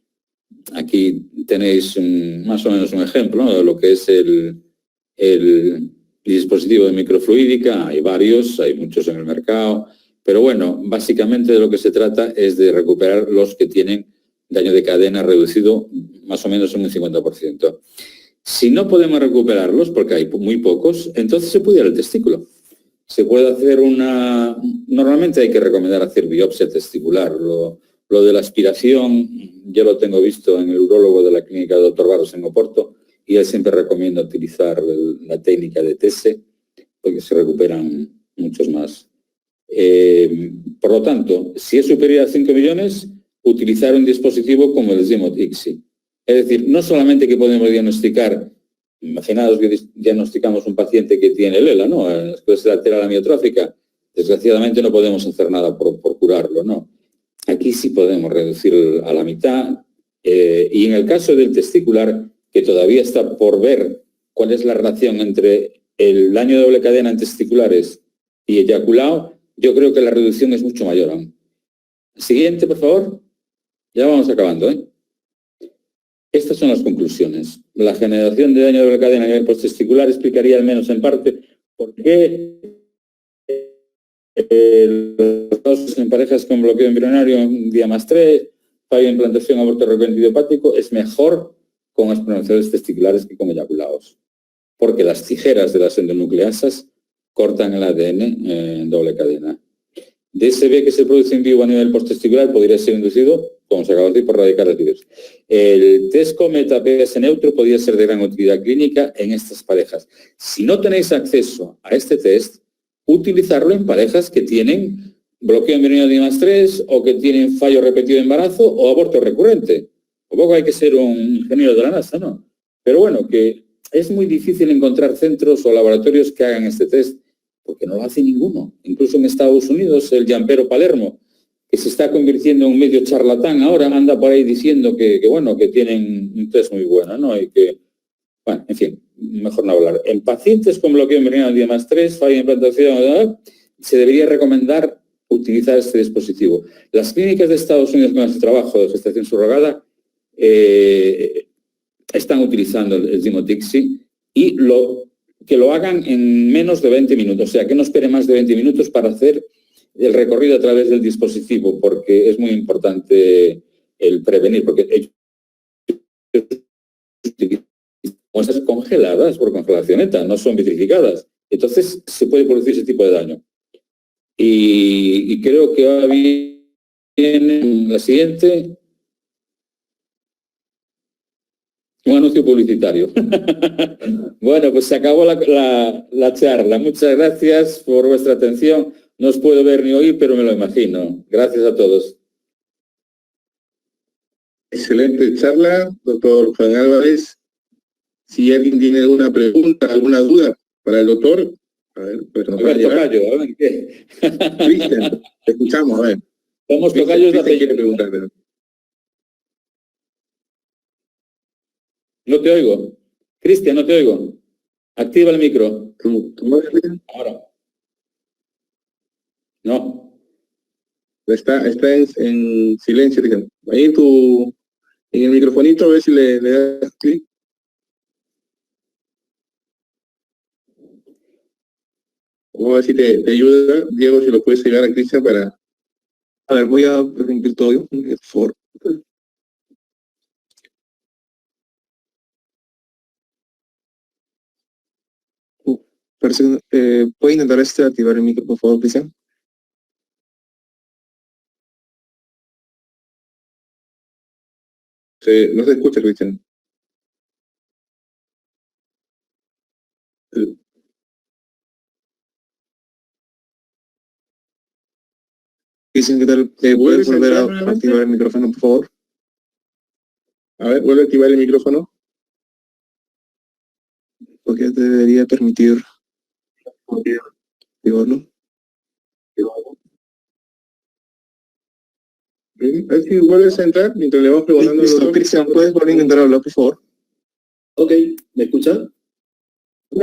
Speaker 3: Aquí tenéis más o menos un ejemplo, ¿no? De lo que es el dispositivo de microfluídica. Hay varios, hay muchos en el mercado, pero bueno, básicamente de lo que se trata es de recuperar los que tienen daño de cadena reducido más o menos en un 50%. Si no podemos recuperarlos, porque hay muy pocos, entonces se puede ir al testículo. Se puede hacer normalmente hay que recomendar hacer biopsia testicular. Lo de la aspiración, yo lo tengo visto en el urólogo de la clínica Dr. Barros en Oporto, y él siempre recomienda utilizar la técnica de TESE, porque se recuperan muchos más. Por lo tanto, si es superior a 5 millones, utilizar un dispositivo como el CIMO-TICSI. Es decir, no solamente que podemos diagnosticar, imaginaos que diagnosticamos un paciente que tiene LELA, ¿no? Esclerosis lateral amiotrófica, desgraciadamente no podemos hacer nada por curarlo, ¿no? Aquí sí podemos reducir a la mitad, y en el caso del testicular, que todavía está por ver cuál es la relación entre el daño de doble cadena en testiculares y eyaculado, yo creo que la reducción es mucho mayor aún. Siguiente, por favor. Ya vamos acabando, ¿eh? Estas son las conclusiones. La generación de daño de doble cadena a nivel posttesticular explicaría al menos en parte por qué los casos en parejas con bloqueo embrionario día más 3, fallo de implantación, aborto recurrente idiopático, es mejor con espermatozoides testiculares que con eyaculados. Porque las tijeras de las endonucleasas cortan el ADN en doble cadena. DSB que se produce en vivo a nivel posttesticular podría ser inducido, como se acaba de decir, por radicales libres. El test Cometa PS neutro podría ser de gran utilidad clínica en estas parejas. Si no tenéis acceso a este test, utilizarlo en parejas que tienen bloqueo embrionario D+3 o que tienen fallo repetido de embarazo o aborto recurrente. Tampoco hay que ser un ingeniero de la NASA, ¿no? Pero bueno, que es muy difícil encontrar centros o laboratorios que hagan este test, porque no lo hace ninguno. Incluso en Estados Unidos, el Giampero Palermo, que se está convirtiendo en un medio charlatán ahora, anda por ahí diciendo que tienen un test muy bueno, ¿no? Y que, bueno, en fin, mejor no hablar. En pacientes con bloqueo embrionario D+3, fallo de implantación, se debería recomendar utilizar este dispositivo. Las clínicas de Estados Unidos con este trabajo de gestación subrogada están utilizando el Zymotixi y que lo hagan en menos de 20 minutos, o sea, que no espere más de 20 minutos para hacer el recorrido a través del dispositivo, porque es muy importante el prevenir, porque ellos utilizan congeladas por congelación neta, no son vitrificadas. Entonces se puede producir ese tipo de daño. Y creo que va bien la siguiente. Un anuncio publicitario. Bueno, pues se acabó la charla. Muchas gracias por vuestra atención. No os puedo ver ni oír, pero me lo imagino. Gracias a todos.
Speaker 1: Excelente charla, doctor Juan Álvarez. Si alguien tiene alguna pregunta, alguna duda para el doctor, a ver, pues nos va a llegar.
Speaker 3: Tocayo, a ver qué.
Speaker 1: Cristian, te escuchamos, a ver.
Speaker 3: Somos tocayos de
Speaker 1: Cristian quiere
Speaker 3: apellido.
Speaker 1: preguntar.
Speaker 3: No te oigo. Cristian, no te oigo. Activa el micro.
Speaker 1: ¿Tú me oyes bien?
Speaker 3: Ahora. No.
Speaker 1: Está en silencio, Cristian. Ahí en el microfonito, a ver si le das clic. Vamos a ver si te ayuda, Diego, si lo puedes ayudar a Cristian para...
Speaker 2: A ver, voy a permitir todo, por favor. ¿Puede intentar activar el micro, por favor, Cristian?
Speaker 1: No se escucha, Cristian.
Speaker 2: Cristian, ¿qué tal? ¿Puedes volver a activar el micrófono, por favor?
Speaker 1: A ver, vuelve a activar el micrófono.
Speaker 2: Porque te debería permitir activarlo.
Speaker 1: A ver si vuelves a entrar mientras le vamos preguntando.
Speaker 2: Listo, Cristian, ¿puedes volver a intentar hablar, por favor?
Speaker 4: Ok, ¿me escuchan?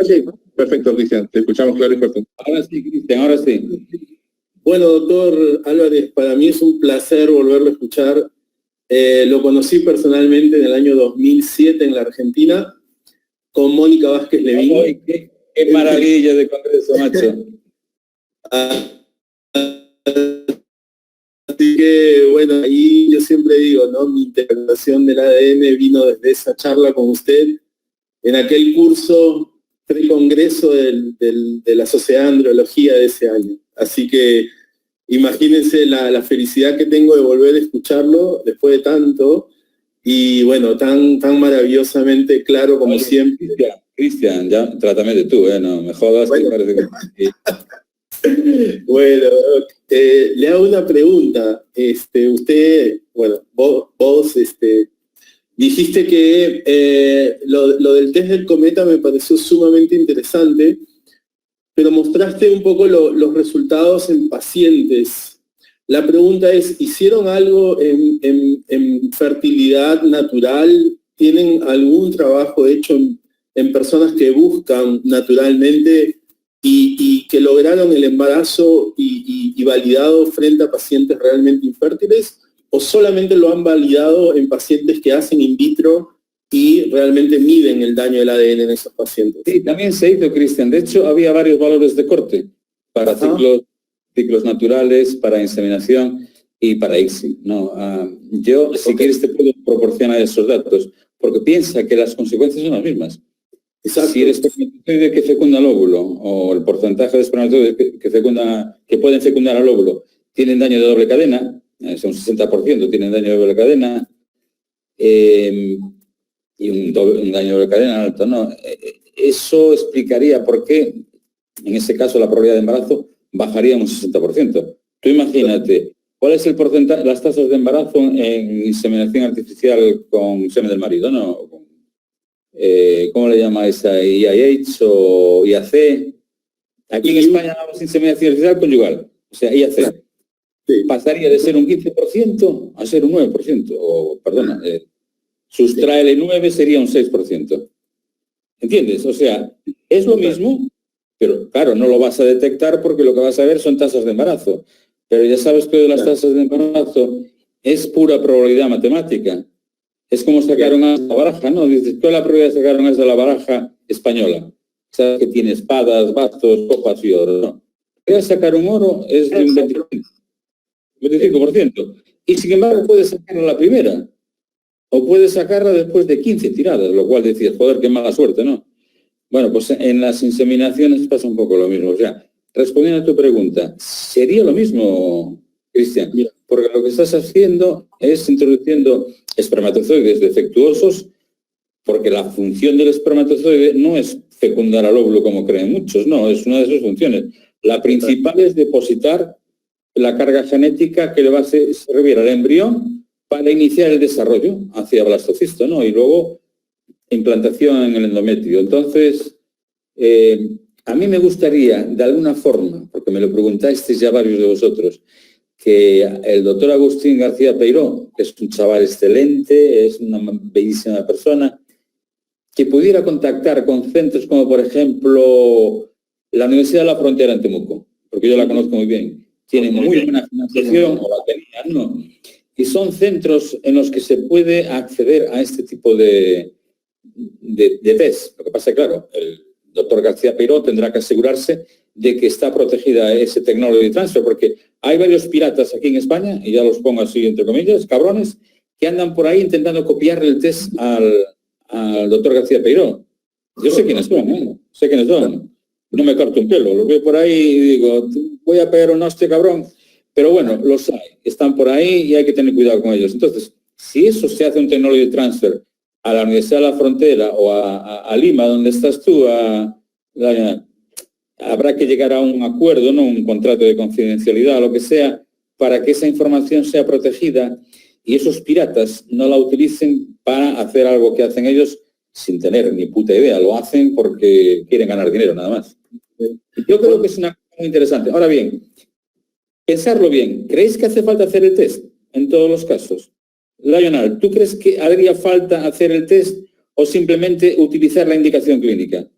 Speaker 1: Sí, perfecto, Cristian, te escuchamos claro y fuerte.
Speaker 3: Ahora sí, Cristian, ahora sí.
Speaker 4: Bueno, doctor Álvarez, para mí es un placer volverlo a escuchar. Lo conocí personalmente en el año 2007 en la Argentina, con Mónica Vázquez Levín.
Speaker 3: Ay, qué maravilla de congreso, macho.
Speaker 4: Así que, bueno, ahí yo siempre digo, ¿no? Mi integración del ADN vino desde esa charla con usted, en aquel curso pre-congreso de la Sociedad de Andrología de ese año. Así que imagínense la felicidad que tengo de volver a escucharlo después de tanto, y bueno, tan maravillosamente claro como siempre.
Speaker 3: Cristian, ya trátame de tú, no me jodas,
Speaker 4: Bueno.
Speaker 3: que parece que...
Speaker 4: Bueno, le hago una pregunta. Usted, bueno, vos dijiste que lo del test del cometa me pareció sumamente interesante, pero mostraste un poco los resultados en pacientes. La pregunta es, ¿hicieron algo en fertilidad natural? ¿Tienen algún trabajo hecho en personas que buscan naturalmente y que lograron el embarazo y validado frente a pacientes realmente infértiles, o solamente lo han validado en pacientes que hacen in vitro y realmente miden el daño del ADN en esos pacientes?
Speaker 3: Sí, también se hizo, Cristian. De hecho, había varios valores de corte para ciclos naturales, para inseminación y para ICSI, ¿no? Yo, si quieres, te puedo proporcionar esos datos, porque piensa que las consecuencias son las mismas.
Speaker 4: Exacto.
Speaker 3: Si el espermatozoide que fecunda el óvulo o el porcentaje de espermatozoides que pueden fecundar al óvulo tienen daño de doble cadena, es un 60% tienen daño de doble cadena, y un daño de doble cadena alto, ¿no? Eso explicaría por qué, en ese caso, la probabilidad de embarazo bajaría un 60%. Tú imagínate, ¿cuál es el porcentaje, las tasas de embarazo en inseminación artificial con semen del marido, no? ¿Cómo le llamáis a IAH o IAC? Aquí en España hablamos de inseminación artificial conyugal, o sea, IAC.
Speaker 4: Sí.
Speaker 3: Pasaría de ser un 15% a ser un 9%, o perdona, sustráele 9 sería un 6%. ¿Entiendes? O sea, es lo mismo, pero claro, no lo vas a detectar porque lo que vas a ver son tasas de embarazo. Pero ya sabes que de las tasas de embarazo es pura probabilidad matemática. Es como sacar un as de la baraja, ¿no? Dices, ¿cuál es la probabilidad de sacar un as de la baraja española? Sabes que tiene espadas, bastos, copas y oro, ¿no? La probabilidad de sacar un oro es de un 25%. Y sin embargo puedes sacarla la primera. O puedes sacarla después de 15 tiradas, lo cual decías, joder, qué mala suerte, ¿no? Bueno, pues en las inseminaciones pasa un poco lo mismo. O sea, respondiendo a tu pregunta, sería lo mismo, Cristian, porque lo que estás haciendo es introduciendo espermatozoides defectuosos, porque la función del espermatozoide no es fecundar al óvulo como creen muchos, no, es una de sus funciones. La principal es depositar la carga genética que le va a servir al embrión para iniciar el desarrollo hacia blastocisto, ¿no? Y luego implantación en el endometrio. Entonces, a mí me gustaría, de alguna forma, porque me lo preguntasteis ya varios de vosotros, que el doctor Agustín García Peiró, que es un chaval excelente, es una bellísima persona, que pudiera contactar con centros como, por ejemplo, la Universidad de la Frontera en Temuco, porque yo la conozco muy bien. Tienen muy buena financiación, o la tenían, ¿no? Y son centros en los que se puede acceder a este tipo de test. Lo que pasa es que, claro, el doctor García Peiró tendrá que asegurarse de que está protegida ese technology transfer, porque hay varios piratas aquí en España, y ya los pongo así entre comillas, cabrones, que andan por ahí intentando copiarle el test al doctor García Peiró. Yo sé quiénes son, ¿eh? Sé quiénes son. No me corto un pelo, los veo por ahí y digo, voy a pegar un hostia, cabrón. Pero bueno, los hay, están por ahí y hay que tener cuidado con ellos. Entonces, si eso se hace un technology transfer a la Universidad de la Frontera o a Lima, donde estás tú, habrá que llegar a un acuerdo, ¿no? Un contrato de confidencialidad o lo que sea, para que esa información sea protegida y esos piratas no la utilicen para hacer algo que hacen ellos sin tener ni puta idea. Lo hacen porque quieren ganar dinero, nada más. Yo creo que es una cosa muy interesante. Ahora bien, pensarlo bien. ¿Creéis que hace falta hacer el test en todos los casos? Lionel, ¿tú crees que haría falta hacer el test o simplemente utilizar la indicación clínica?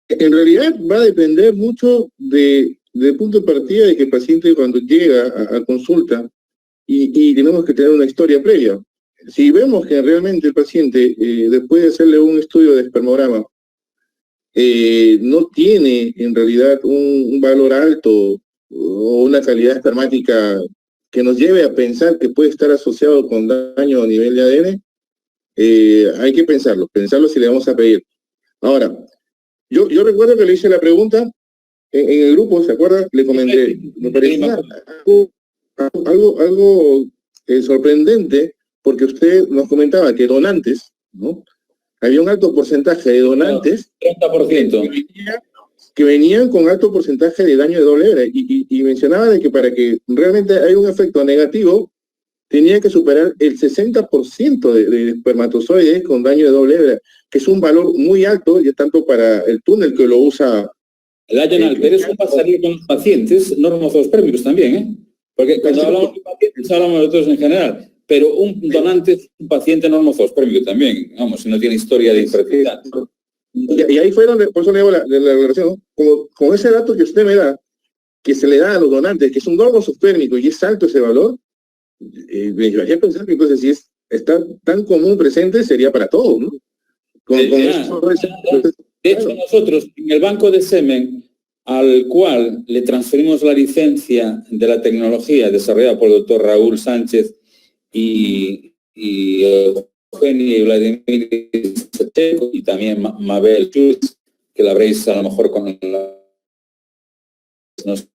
Speaker 1: En realidad va a depender mucho del punto de partida de que el paciente cuando llega a consulta y tenemos que tener una historia previa. Si vemos que realmente el paciente, después de hacerle un estudio de espermograma, no tiene en realidad un valor alto o una calidad espermática que nos lleve a pensar que puede estar asociado con daño a nivel de ADN, hay que pensarlo si le vamos a pedir. Ahora, yo recuerdo que le hice la pregunta en el grupo, ¿se acuerda? Le comenté, me parecía algo sorprendente, porque usted nos comentaba que donantes, ¿no? Había un alto porcentaje de donantes
Speaker 3: 30%.
Speaker 1: Que venían con alto porcentaje de daño de doble hebra, y mencionaba de que para que realmente haya un efecto negativo, tenía que superar el 60% de espermatozoides con daño de doble hebra, que es un valor muy alto, y tanto para el túnel que lo usa.
Speaker 3: Pero eso pasaría con los pacientes no hormozoospérmicos también, ¿eh? Porque cuando hablamos de pacientes hablamos de todos en general. pero un donante es un paciente normofosférmico también, vamos, si no tiene historia de infertilidad.
Speaker 1: Y ahí fue donde, por eso le digo la relación, ¿no? Como, con ese dato que usted me da, que se le da a los donantes, que es un normofosférmico y es alto ese valor, me imaginé pensar que entonces si está tan común presente, sería para todos, ¿no?
Speaker 3: De hecho, nosotros, en el banco de semen, al cual le transferimos la licencia de la tecnología desarrollada por el doctor Raúl Sánchez y Eugenio y Vladimir Checo, y también Mabel Schultz, que la habréis a lo mejor no sé,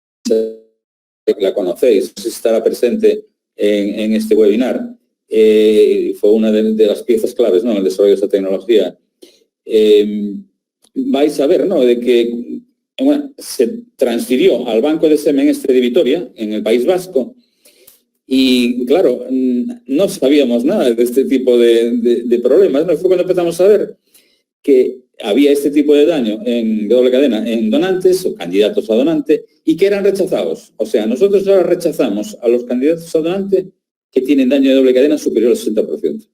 Speaker 3: la conocéis, no sé si estará presente en este webinar. Fue una de las piezas claves, ¿no?, en el desarrollo de esta tecnología. Vais a ver, ¿no?, de que se transfirió al banco de semen de Vitoria, en el País Vasco, y claro, no sabíamos nada de este tipo de problemas, ¿no? Fue cuando empezamos a ver que había este tipo de daño de doble cadena en donantes o candidatos a donante y que eran rechazados. O sea, nosotros ahora rechazamos a los candidatos a donante que tienen daño de doble cadena superior al 60%.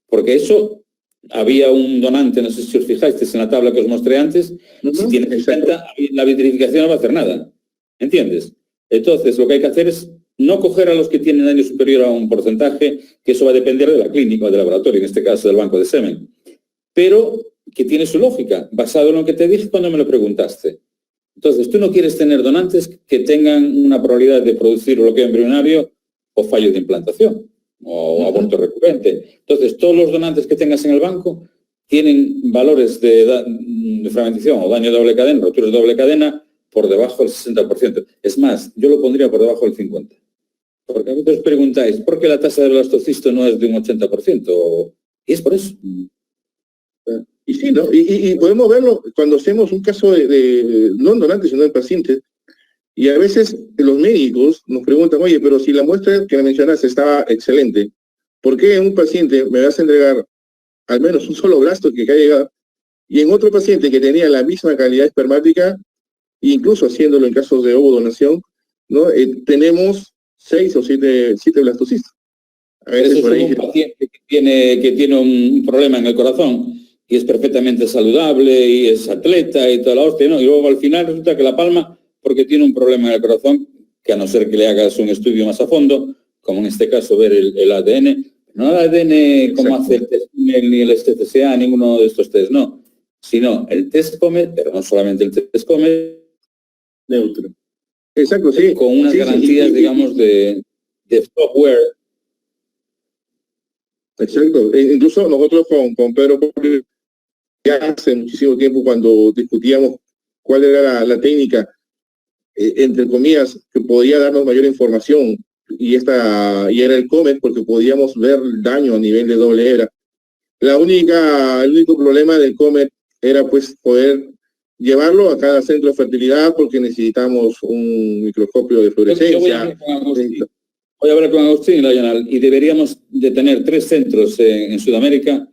Speaker 3: Porque eso, había un donante, no sé si os fijáis en la tabla que os mostré antes, si tiene 60, la vitrificación no va a hacer nada. ¿Entiendes? Entonces, lo que hay que hacer es no coger a los que tienen daño superior a un porcentaje, que eso va a depender de la clínica o del laboratorio, en este caso del banco de semen. Pero que tiene su lógica, basado en lo que te dije cuando me lo preguntaste. Entonces, tú no quieres tener donantes que tengan una probabilidad de producir bloqueo embrionario o fallo de implantación o aborto recurrente. Entonces, todos los donantes que tengas en el banco tienen valores de fragmentación o daño de doble cadena, roturas de doble cadena, por debajo del 60%. Es más, yo lo pondría por debajo del 50%. Porque a veces os preguntáis, ¿por qué la tasa de blastocisto no es de un 80%? Y es por eso.
Speaker 1: Y sí, ¿no? Y podemos verlo cuando hacemos un caso no en donantes, sino en pacientes. Y a veces los médicos nos preguntan, oye, pero si la muestra que me mencionaste estaba excelente, ¿por qué en un paciente me vas a entregar al menos un solo blasto que haya llegado? Y en otro paciente que tenía la misma calidad espermática, incluso haciéndolo en casos de ovodonación, ¿no? Tenemos 6 o 7 blastocistos. A veces
Speaker 3: por ahí, un paciente que tiene un problema en el corazón y es perfectamente saludable y es atleta y toda la hostia, ¿no? Y luego al final resulta que la palma porque tiene un problema en el corazón, que a no ser que le hagas un estudio más a fondo, como en este caso ver el ADN, no el ADN como hace el test ni el STCA, ninguno de estos test, no, sino el test COMET, pero no solamente el test COMET,
Speaker 4: neutro.
Speaker 1: Exacto, sí.
Speaker 3: Con unas garantías, digamos, de software.
Speaker 1: Exacto. Incluso nosotros con Pedro, ya hace muchísimo tiempo, cuando discutíamos cuál era la técnica, entre comillas, que podía darnos mayor información, y era el COMET, porque podíamos ver el daño a nivel de doble hebra. El único problema del COMET era pues poder llevarlo a cada centro de fertilidad, porque necesitamos un microscopio de fluorescencia.
Speaker 3: Voy a hablar con Agustín Layanal, y deberíamos de tener 3 centros en Sudamérica.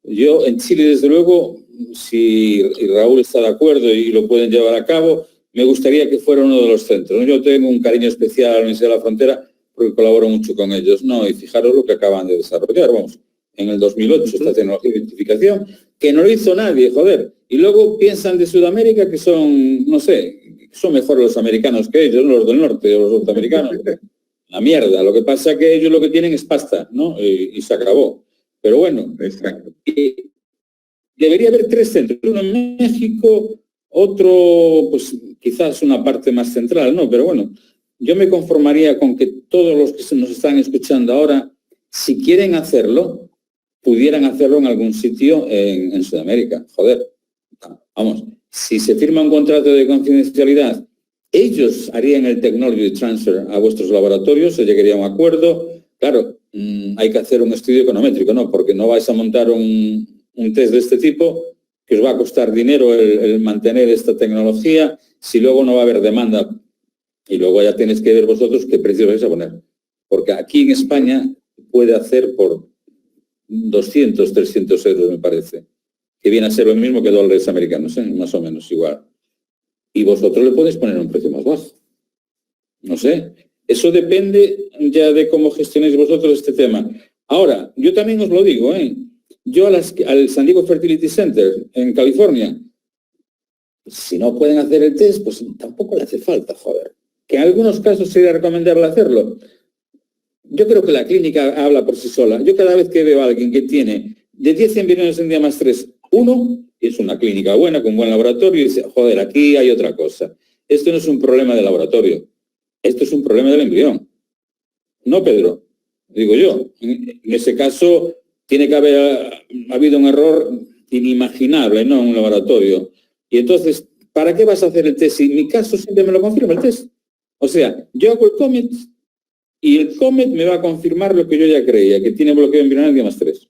Speaker 3: Yo en Chile, desde luego, si Raúl está de acuerdo y lo pueden llevar a cabo, me gustaría que fuera uno de los centros. Yo tengo un cariño especial a la Universidad de la Frontera porque colaboro mucho con ellos, ¿no? Y fijaros lo que acaban de desarrollar, vamos, en el 2008, esta tecnología de identificación, que no lo hizo nadie, joder. Y luego piensan de Sudamérica que son, no sé, son mejores los americanos que ellos, los del norte o los norteamericanos. La mierda. Lo que pasa es que ellos lo que tienen es pasta, ¿no? Y se acabó. Pero bueno, debería haber 3 centros, uno en México, otro, pues quizás una parte más central, ¿no? Pero bueno, yo me conformaría con que todos los que nos están escuchando ahora, si quieren hacerlo, pudieran hacerlo en algún sitio en Sudamérica. Joder, vamos, si se firma un contrato de confidencialidad, ellos harían el technology transfer a vuestros laboratorios, se llegaría a un acuerdo. Claro, hay que hacer un estudio econométrico, ¿no? Porque no vais a montar un test de este tipo que os va a costar dinero el mantener esta tecnología, si luego no va a haber demanda. Y luego ya tenéis que ver vosotros qué precio vais a poner. Porque aquí en España puede hacer por 200, 300 euros, me parece. Que viene a ser lo mismo que dólares americanos, ¿eh? Más o menos igual. Y vosotros le podéis poner un precio más bajo. No sé. Eso depende ya de cómo gestionéis vosotros este tema. Ahora, yo también os lo digo, yo al San Diego Fertility Center en California, si no pueden hacer el test, pues tampoco le hace falta, joder. Que en algunos casos sería recomendable hacerlo. Yo creo que la clínica habla por sí sola. Yo cada vez que veo a alguien que tiene de 10 embriones en día más 3, 1, es una clínica buena, con buen laboratorio, y dice, joder, aquí hay otra cosa. Esto no es un problema de laboratorio. Esto es un problema del embrión. No, Pedro, digo yo. En ese caso tiene que haber habido un error inimaginable, ¿no? En un laboratorio. Y entonces, ¿para qué vas a hacer el test? Si en mi caso siempre me lo confirma el test. O sea, yo hago el COMET y el COMET me va a confirmar lo que yo ya creía, que tiene bloqueo embrional día más 3.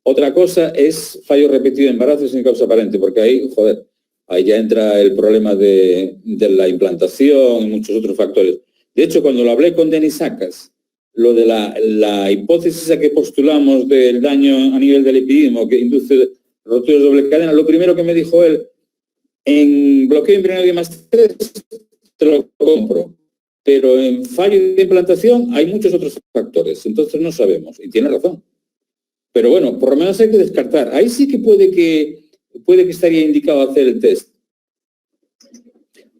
Speaker 3: Otra cosa es fallo repetido de embarazo sin causa aparente, porque ahí, joder, ahí ya entra el problema de la implantación y muchos otros factores. De hecho, cuando lo hablé con Denis Sacas, lo de la hipótesis a que postulamos del daño a nivel del epidídimo que induce roturas de doble cadena, lo primero que me dijo él, en bloqueo embrional día más 3, te lo compro. Pero en fallo de implantación hay muchos otros factores, entonces no sabemos, y tiene razón. Pero bueno, por lo menos hay que descartar. Ahí sí que puede que estaría indicado hacer el test.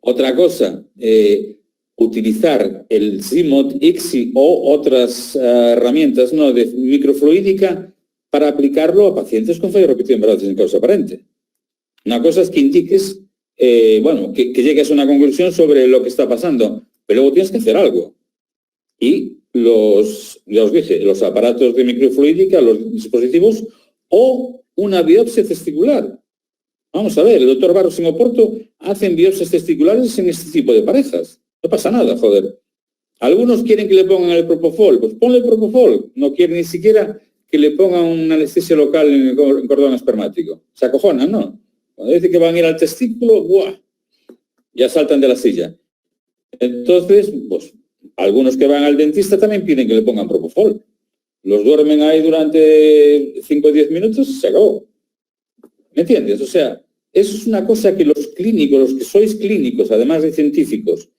Speaker 3: Otra cosa, utilizar el CIMOT, ICSI o otras herramientas, ¿no?, de microfluídica para aplicarlo a pacientes con fallo repetido de embarazo sin causa aparente. Una cosa es que indiques, que llegues a una conclusión sobre lo que está pasando, pero luego tienes que hacer algo. Y ya os dije, los aparatos de microfluídica, los dispositivos, o una biopsia testicular. Vamos a ver, el doctor Barros en Oporto hacen biopsias testiculares en este tipo de parejas. No pasa nada, joder. Algunos quieren que le pongan el propofol, pues ponle el propofol. No quieren ni siquiera que le pongan una anestesia local en el cordón espermático. Se acojonan, ¿no? Cuando dicen que van a ir al testículo, ¡buah!, ya saltan de la silla. Entonces, pues, algunos que van al dentista también piden que le pongan propofol. Los duermen ahí durante 5 o 10 minutos y se acabó. ¿Me entiendes? O sea, eso es una cosa que los clínicos, los que sois clínicos, además de científicos,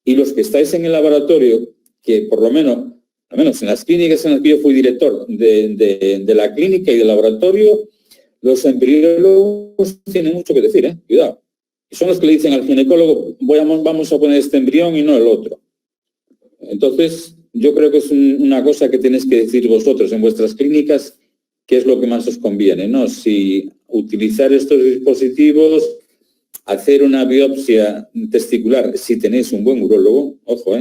Speaker 3: y los que estáis en el laboratorio, que por lo menos en las clínicas en las que yo fui director de la clínica y del laboratorio, los embriólogos tienen mucho que decir, cuidado. Y son los que le dicen al ginecólogo, vamos a poner este embrión y no el otro. Entonces, yo creo que es una cosa que tenéis que decir vosotros en vuestras clínicas, qué es lo que más os conviene, ¿no? Si utilizar estos dispositivos, hacer una biopsia testicular, si tenéis un buen urólogo, ojo,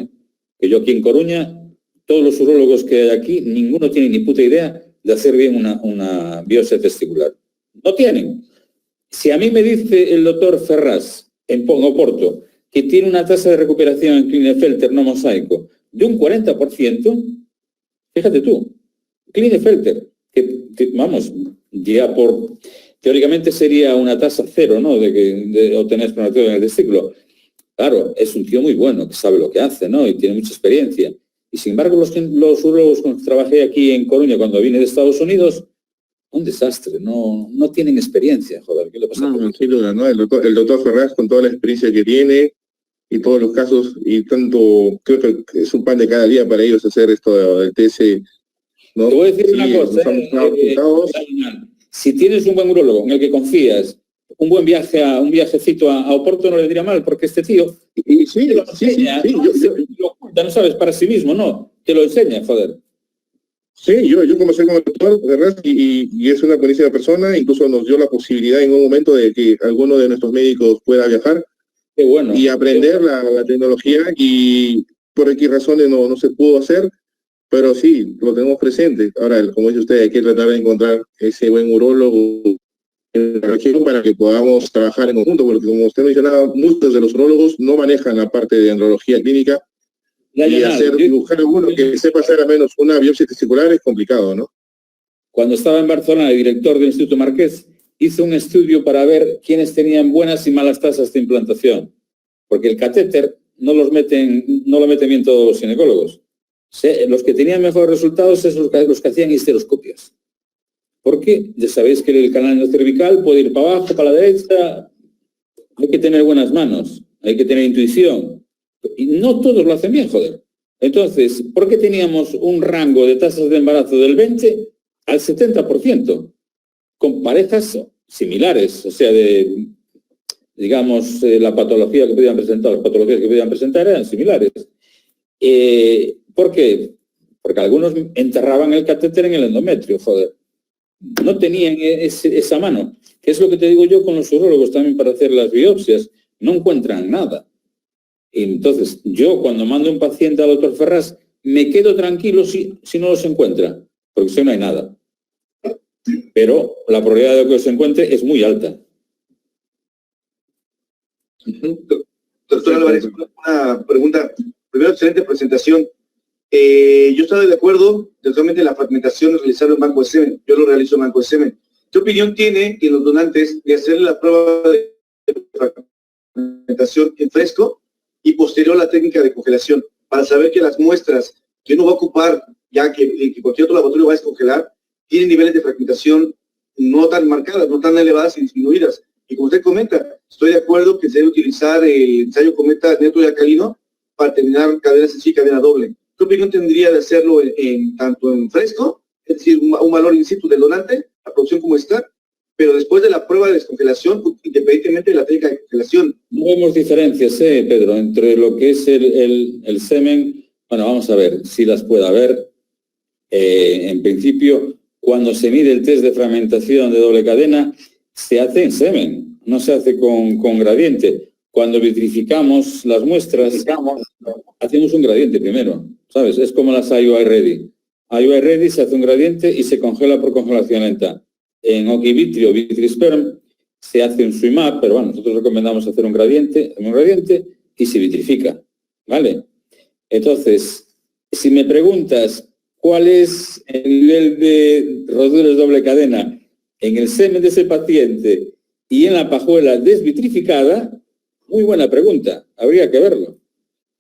Speaker 3: que yo aquí en Coruña, todos los urólogos que hay aquí, ninguno tiene ni puta idea de hacer bien una biopsia testicular. No tienen. Si a mí me dice el doctor Ferraz, en Oporto, que tiene una tasa de recuperación en Klinefelter no mosaico de un 40%, fíjate tú, Klinefelter, que vamos, ya teóricamente sería una tasa cero, ¿no?, de obtener espermatozoides en el testículo. Claro, es un tío muy bueno, que sabe lo que hace, ¿no?, y tiene mucha experiencia. Y sin embargo, los urólogos con los que trabajé aquí en Coruña cuando vine de Estados Unidos, un desastre, no tienen experiencia, joder, ¿qué le pasa?
Speaker 1: No, sin duda, ¿no? El doctor Ferraz, con toda la experiencia que tiene y todos los casos, y tanto, creo que es un pan de cada día para ellos hacer esto del TS, ¿no?
Speaker 3: Te voy a decir una cosa, si tienes un buen urólogo en el que confías, un viajecito a Oporto no le diría mal, porque este tío no sabes para sí mismo, no, te lo enseña, joder.
Speaker 1: Sí, yo conversé con el doctor Ferraz y es una buenísima persona, incluso nos dio la posibilidad en un momento de que alguno de nuestros médicos pueda viajar.
Speaker 3: Qué bueno,
Speaker 1: y aprender la tecnología, y por X razones no se pudo hacer, pero sí, lo tenemos presente. Ahora, como dice usted, hay que tratar de encontrar ese buen urólogo en la región para que podamos trabajar en conjunto, porque como usted mencionaba, muchos de los urólogos no manejan la parte de andrología clínica, buscar a uno que sepa hacer al menos una biopsia testicular es complicado, ¿no?
Speaker 3: Cuando estaba en Barcelona, el director del Instituto Marqués hizo un estudio para ver quiénes tenían buenas y malas tasas de implantación, porque el catéter no lo meten bien todos los ginecólogos. Los que tenían mejores resultados es los que hacían histeroscopias. Porque ya sabéis que el canal cervical puede ir para abajo, para la derecha. Hay que tener buenas manos, hay que tener intuición. Y no todos lo hacen bien, joder. Entonces, ¿por qué teníamos un rango de tasas de embarazo del 20 al 70%? Con parejas similares, o sea, digamos, la patología que podían presentar, las patologías que podían presentar eran similares. ¿Por qué? Porque algunos enterraban el catéter en el endometrio, joder. No tenían esa mano. Que es lo que te digo yo con los urólogos también para hacer las biopsias. No encuentran nada. Y entonces, yo cuando mando un paciente al doctor Ferraz, me quedo tranquilo si no los encuentra, porque si no hay nada. Pero la probabilidad de que los encuentre es muy alta.
Speaker 5: Doctor Álvarez, una pregunta. Primero, excelente presentación. Yo estoy de acuerdo totalmente en la fragmentación de realizarlo en banco de semen. Yo lo realizo en banco de semen. ¿Qué opinión tiene en los donantes de hacer la prueba de fragmentación en fresco y posterior la técnica de congelación para saber que las muestras que uno va a ocupar, ya que cualquier otro laboratorio va a descongelar, tienen niveles de fragmentación no tan marcadas, no tan elevadas y disminuidas? Y como usted comenta, estoy de acuerdo que se debe utilizar el ensayo cometa neutro y alcalino para terminar cadena sencilla y cadena doble. ¿Qué opinión tendría de hacerlo tanto en fresco, es decir, un valor in situ del donante, la producción como está, pero después de la prueba de descongelación, independientemente de la técnica de congelación?
Speaker 3: No vemos diferencias, Pedro, entre lo que es el semen. Bueno, vamos a ver si las puede haber. En principio, cuando se mide el test de fragmentación de doble cadena, se hace en semen, no se hace con gradiente. Cuando vitrificamos las muestras, hacemos un gradiente primero, ¿sabes? Es como las IUI Ready. IUI Ready se hace un gradiente y se congela por congelación lenta. En Okivitri o Vitrisperm se hace un swim-up, pero bueno, nosotros recomendamos hacer un gradiente y se vitrifica, ¿vale? Entonces, si me preguntas cuál es el nivel de roturas doble cadena en el semen de ese paciente y en la pajuela desvitrificada, muy buena pregunta, habría que verlo.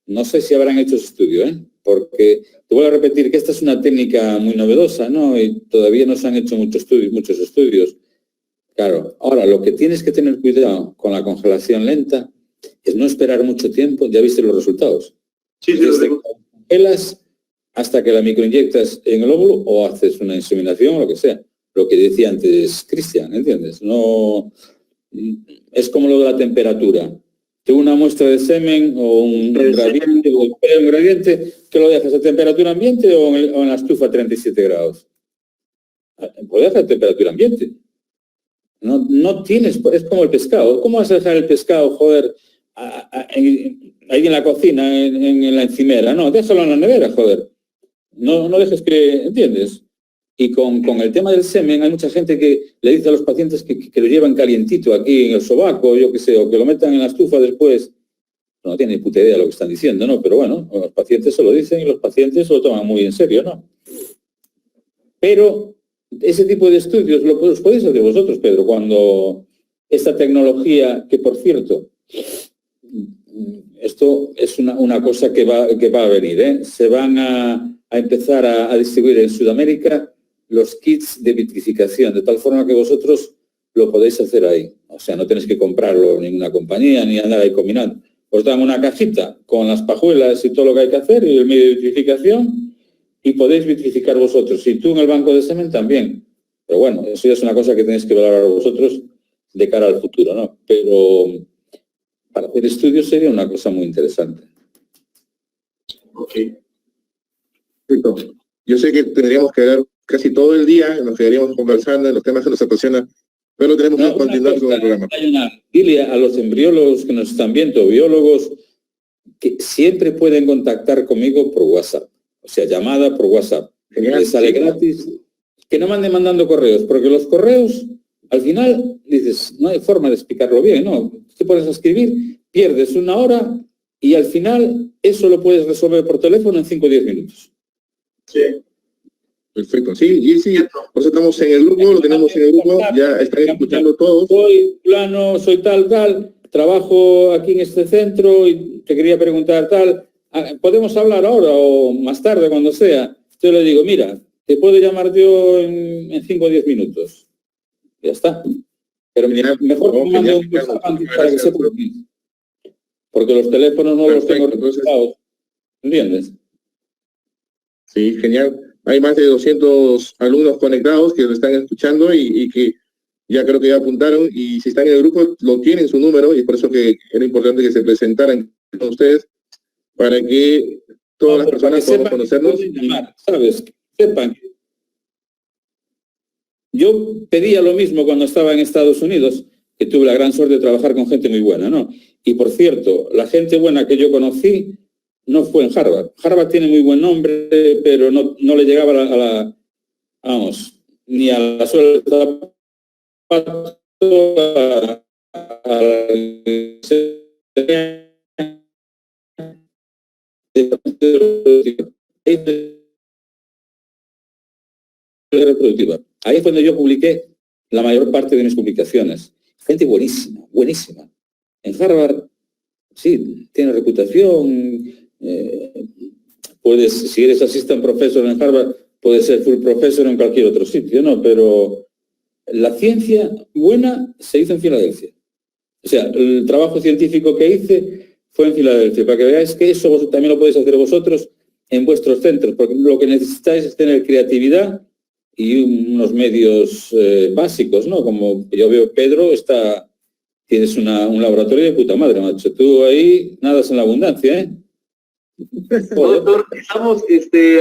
Speaker 3: No sé si habrán hecho ese estudio, porque te voy a repetir que esta es una técnica muy novedosa, ¿no? Y todavía no se han hecho muchos estudios. Claro, ahora lo que tienes que tener cuidado con la congelación lenta es no esperar mucho tiempo, ya viste los resultados.
Speaker 5: Sí,
Speaker 3: desde que congelas hasta que la microinyectas en el óvulo o haces una inseminación o lo que sea. Lo que decía antes Cristian, ¿entiendes? No es como lo de la temperatura. Que una muestra de semen o un gradiente, ¿que lo dejas a temperatura ambiente o en la estufa a 37 grados? Lo dejas a temperatura ambiente. No tienes, es como el pescado. ¿Cómo vas a dejar el pescado, joder, ahí en la cocina, en la encimera? No, déjalo en la nevera, joder. No dejes que, ¿entiendes? Y con el tema del semen, hay mucha gente que le dice a los pacientes que lo llevan calientito aquí en el sobaco, yo qué sé, o que lo metan en la estufa después. No tienen ni puta idea de lo que están diciendo, ¿no? Pero bueno, los pacientes se lo dicen y los pacientes se lo toman muy en serio, ¿no? Pero ese tipo de estudios los podéis hacer vosotros, Pedro, cuando esta tecnología, que por cierto, esto es una cosa que va a venir, ¿eh? Se van a empezar a distribuir en Sudamérica los kits de vitrificación, de tal forma que vosotros lo podéis hacer ahí. O sea, no tenéis que comprarlo en ninguna compañía ni andar ahí combinando. Os dan una cajita con las pajuelas y todo lo que hay que hacer y el medio de vitrificación y podéis vitrificar vosotros. Y tú en el banco de semen también. Pero bueno, eso ya es una cosa que tenéis que valorar vosotros de cara al futuro, ¿no? Pero para hacer estudios sería una cosa muy interesante.
Speaker 1: Ok. Yo sé que tendríamos que hablar casi todo el día, nos quedaríamos conversando en los temas que nos apasionan, pero tenemos que continuar con el programa.
Speaker 3: Dile a los embriólogos que nos están viendo, biólogos, que siempre pueden contactar conmigo por WhatsApp. O sea, llamada por WhatsApp.
Speaker 1: Genial,
Speaker 3: les sale gratis. Que no manden mandando correos, porque los correos, al final, dices, no hay forma de explicarlo bien, ¿no? Te pones a escribir, pierdes una hora y al final eso lo puedes resolver por teléfono en 5 o 10 minutos.
Speaker 5: Sí.
Speaker 1: Perfecto, sí, por eso estamos en el grupo, lo tenemos en el grupo, ya están escuchando todos.
Speaker 3: Soy plano, soy tal, trabajo aquí en este centro y te quería preguntar tal, ¿podemos hablar ahora o más tarde, cuando sea? Yo le digo, mira, te puedo llamar yo en 5 o 10 minutos. Ya está. Pero mejor que mande un WhatsApp para que sepa. Porque los teléfonos no los tengo registrados. ¿Entiendes?
Speaker 1: Sí, genial. Hay más de 200 alumnos conectados que lo están escuchando y que ya creo que ya apuntaron, y si están en el grupo lo tienen su número, y es por eso que era importante que se presentaran con ustedes para que todas las personas podamos conocernos.
Speaker 3: ¿Sabes? Sepan. Yo pedía lo mismo cuando estaba en Estados Unidos, que tuve la gran suerte de trabajar con gente muy buena, ¿no? Y por cierto, la gente buena que yo conocí no fue en Harvard. Harvard tiene muy buen nombre, pero no le llegaba vamos, ni a la suela del zapato, reproductiva. Ahí es cuando yo publiqué la mayor parte de mis publicaciones. Gente buenísima, buenísima. En Harvard, sí, tiene reputación. Si eres assistant professor en Harvard, puedes ser full professor en cualquier otro sitio, ¿no? Pero la ciencia buena se hizo en Filadelfia. O sea, el trabajo científico que hice fue en Filadelfia, para que veáis que eso también lo podéis hacer vosotros en vuestros centros, porque lo que necesitáis es tener creatividad y unos medios básicos, ¿no? Como yo veo, Pedro, tienes un laboratorio de puta madre, macho. Tú ahí nadas en la abundancia, ¿eh?
Speaker 5: Doctor, estamos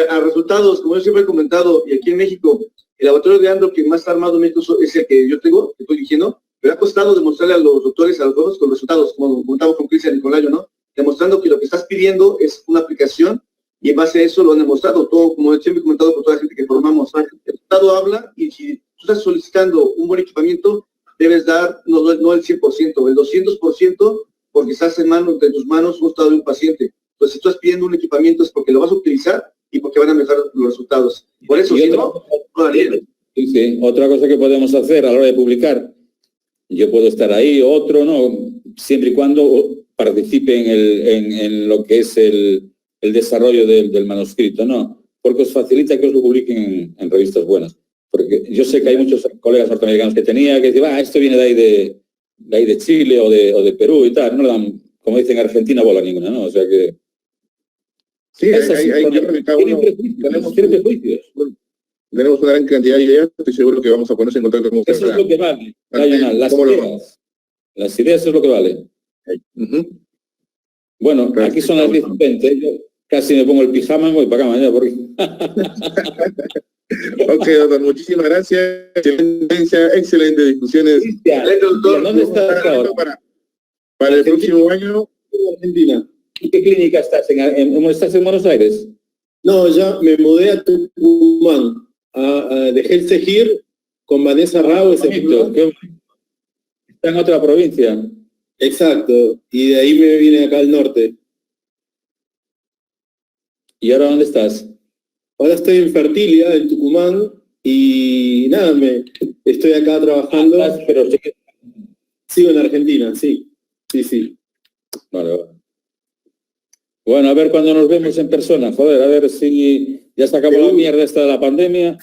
Speaker 5: a resultados, como yo siempre he comentado, y aquí en México, el laboratorio de Andro que más está armado en México es el que yo tengo, que estoy dirigiendo, pero ha costado demostrarle a los doctores, a los jóvenes, con resultados, como comentamos con Cristian Nicolayo, ¿no? Demostrando que lo que estás pidiendo es una aplicación, y en base a eso lo han demostrado, todo, como siempre he comentado con toda la gente que formamos. El resultado habla, y si tú estás solicitando un buen equipamiento, debes dar, no el 100%, el 200%, porque estás entre tus manos un estado de un paciente. Entonces, si tú estás pidiendo un equipamiento es porque lo vas a utilizar y porque van a mejorar los resultados. Por eso, si no daría.
Speaker 3: Sí, otra cosa que podemos hacer a la hora de publicar, yo puedo estar ahí, otro no, siempre y cuando participe en lo que es el desarrollo del manuscrito, ¿no? Porque os facilita que os lo publiquen en revistas buenas. Porque yo sé que hay muchos colegas norteamericanos que tenía que decir, esto viene de ahí de Chile o de Perú y tal, no le dan, como dicen, Argentina bola ninguna, ¿no? O sea que...
Speaker 1: Sí, tenemos prejuicios. Tenemos una gran cantidad de ideas, estoy seguro que vamos a ponerse en contacto con ustedes.
Speaker 3: Eso es lo que vale, las ideas es lo que vale. Bueno, aquí son las 10:20, yo casi me pongo el pijama y voy para acá mañana porque...
Speaker 1: Ok, doctor, muchísimas gracias. Excelente discusiones.
Speaker 3: ¿Dónde estás ahora?
Speaker 1: Para el próximo año.
Speaker 4: En Argentina.
Speaker 3: ¿Y qué clínica estás? ¿Estás en Buenos Aires?
Speaker 4: No, ya me mudé a Tucumán. Dejé el Segir con Vanessa Rao.
Speaker 3: Está en otra provincia.
Speaker 4: Exacto. Y de ahí me vine acá al norte.
Speaker 3: ¿Y ahora dónde estás?
Speaker 4: Ahora estoy en Fertilia, en Tucumán, y nada, estoy acá trabajando.
Speaker 3: Pero
Speaker 4: sigo en Argentina, sí. Sí.
Speaker 3: Vale. Bueno, a ver cuando nos vemos en persona, joder, a ver si ya se acabó la mierda esta de la pandemia.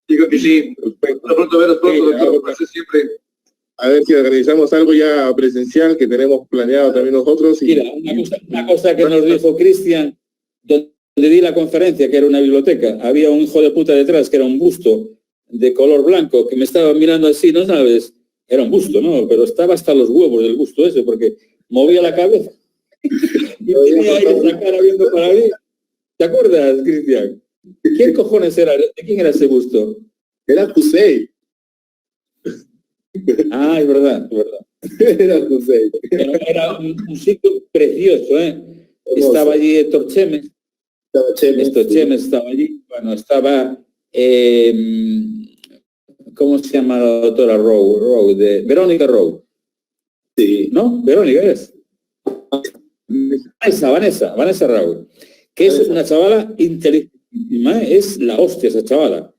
Speaker 5: Digo que sí. Pronto veros pronto, doctor, siempre.
Speaker 1: A ver si organizamos algo ya presencial que tenemos planeado también nosotros.
Speaker 3: Mira, una cosa que nos dijo Cristian, donde di la conferencia, que era una biblioteca, había un hijo de puta detrás que era un busto de color blanco que me estaba mirando así, ¿no sabes? Era un busto, ¿no? Pero estaba hasta los huevos del busto ese, porque movía la cabeza y tenía ahí esa cara viendo para mí. ¿Te acuerdas, Cristian? ¿Quién cojones era? ¿De quién era ese busto?
Speaker 4: Era Hussein.
Speaker 3: Es verdad.
Speaker 4: Era Hussein.
Speaker 3: Era un sitio precioso, ¿eh? Estaba allí Héctor Chemes. Chemes estaba allí. Bueno, estaba... ¿cómo se llama la doctora Rowe? Verónica Rowe.
Speaker 4: Sí.
Speaker 3: ¿No? Verónica es. Vanessa Rowe. Que es una chavala inteligentísima, es la hostia esa chavala.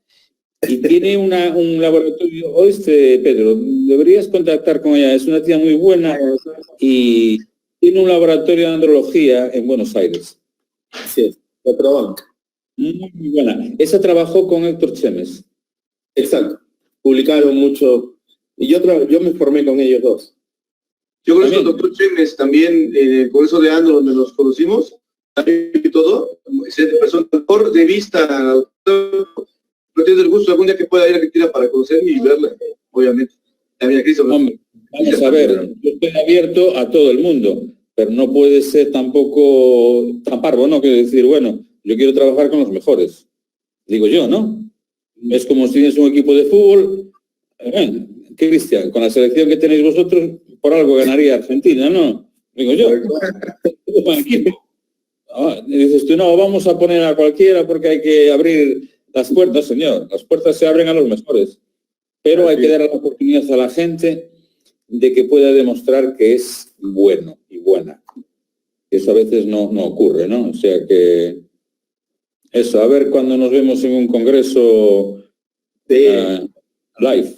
Speaker 3: Y tiene un laboratorio, oíste, Pedro, deberías contactar con ella, es una tía muy buena y tiene un laboratorio de andrología en Buenos Aires.
Speaker 4: Sí, lo probamos.
Speaker 3: Muy buena. Esa trabajó con Héctor Chemes.
Speaker 4: Exacto. Publicaron mucho. Y yo me formé con ellos dos.
Speaker 5: Yo conozco al
Speaker 3: También.
Speaker 5: doctor Chemes también, por eso de Ando, donde nos conocimos, y todo, excelente persona, por de vista, no tengo el gusto algún día que pueda ir a Argentina para conocer y verla, obviamente. También a Cristo.
Speaker 3: Hombre, vamos a ver, yo estoy abierto a todo el mundo, pero no puede ser tampoco tan parvo, ¿no? Quiero decir, bueno, yo quiero trabajar con los mejores, digo yo, ¿no? Es como si tienes un equipo de fútbol, Cristian, con la selección que tenéis vosotros, por algo ganaría Argentina, ¿no? Digo yo. Y dices tú, no, vamos a poner a cualquiera porque hay que abrir las puertas, señor. Las puertas se abren a los mejores. Pero hay que dar la oportunidad a la gente de que pueda demostrar que es bueno y buena. Eso a veces no ocurre, ¿no? O sea que eso, a ver cuando nos vemos en un congreso live.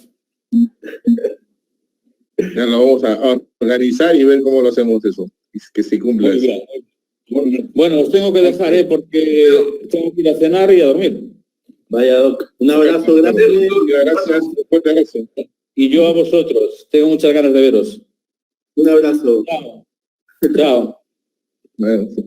Speaker 1: Ya lo vamos a organizar y ver cómo lo hacemos eso, que se cumpla
Speaker 3: Muy
Speaker 1: eso.
Speaker 3: bien. Bueno, os tengo que dejar, porque tengo que ir a cenar y a dormir.
Speaker 4: Vaya, Doc. Un abrazo grande.
Speaker 1: Gracias, fuerte abrazo.
Speaker 3: Y yo a vosotros. Tengo muchas ganas de veros.
Speaker 4: Un abrazo.
Speaker 3: Chao. Chao.
Speaker 1: Bueno, sí.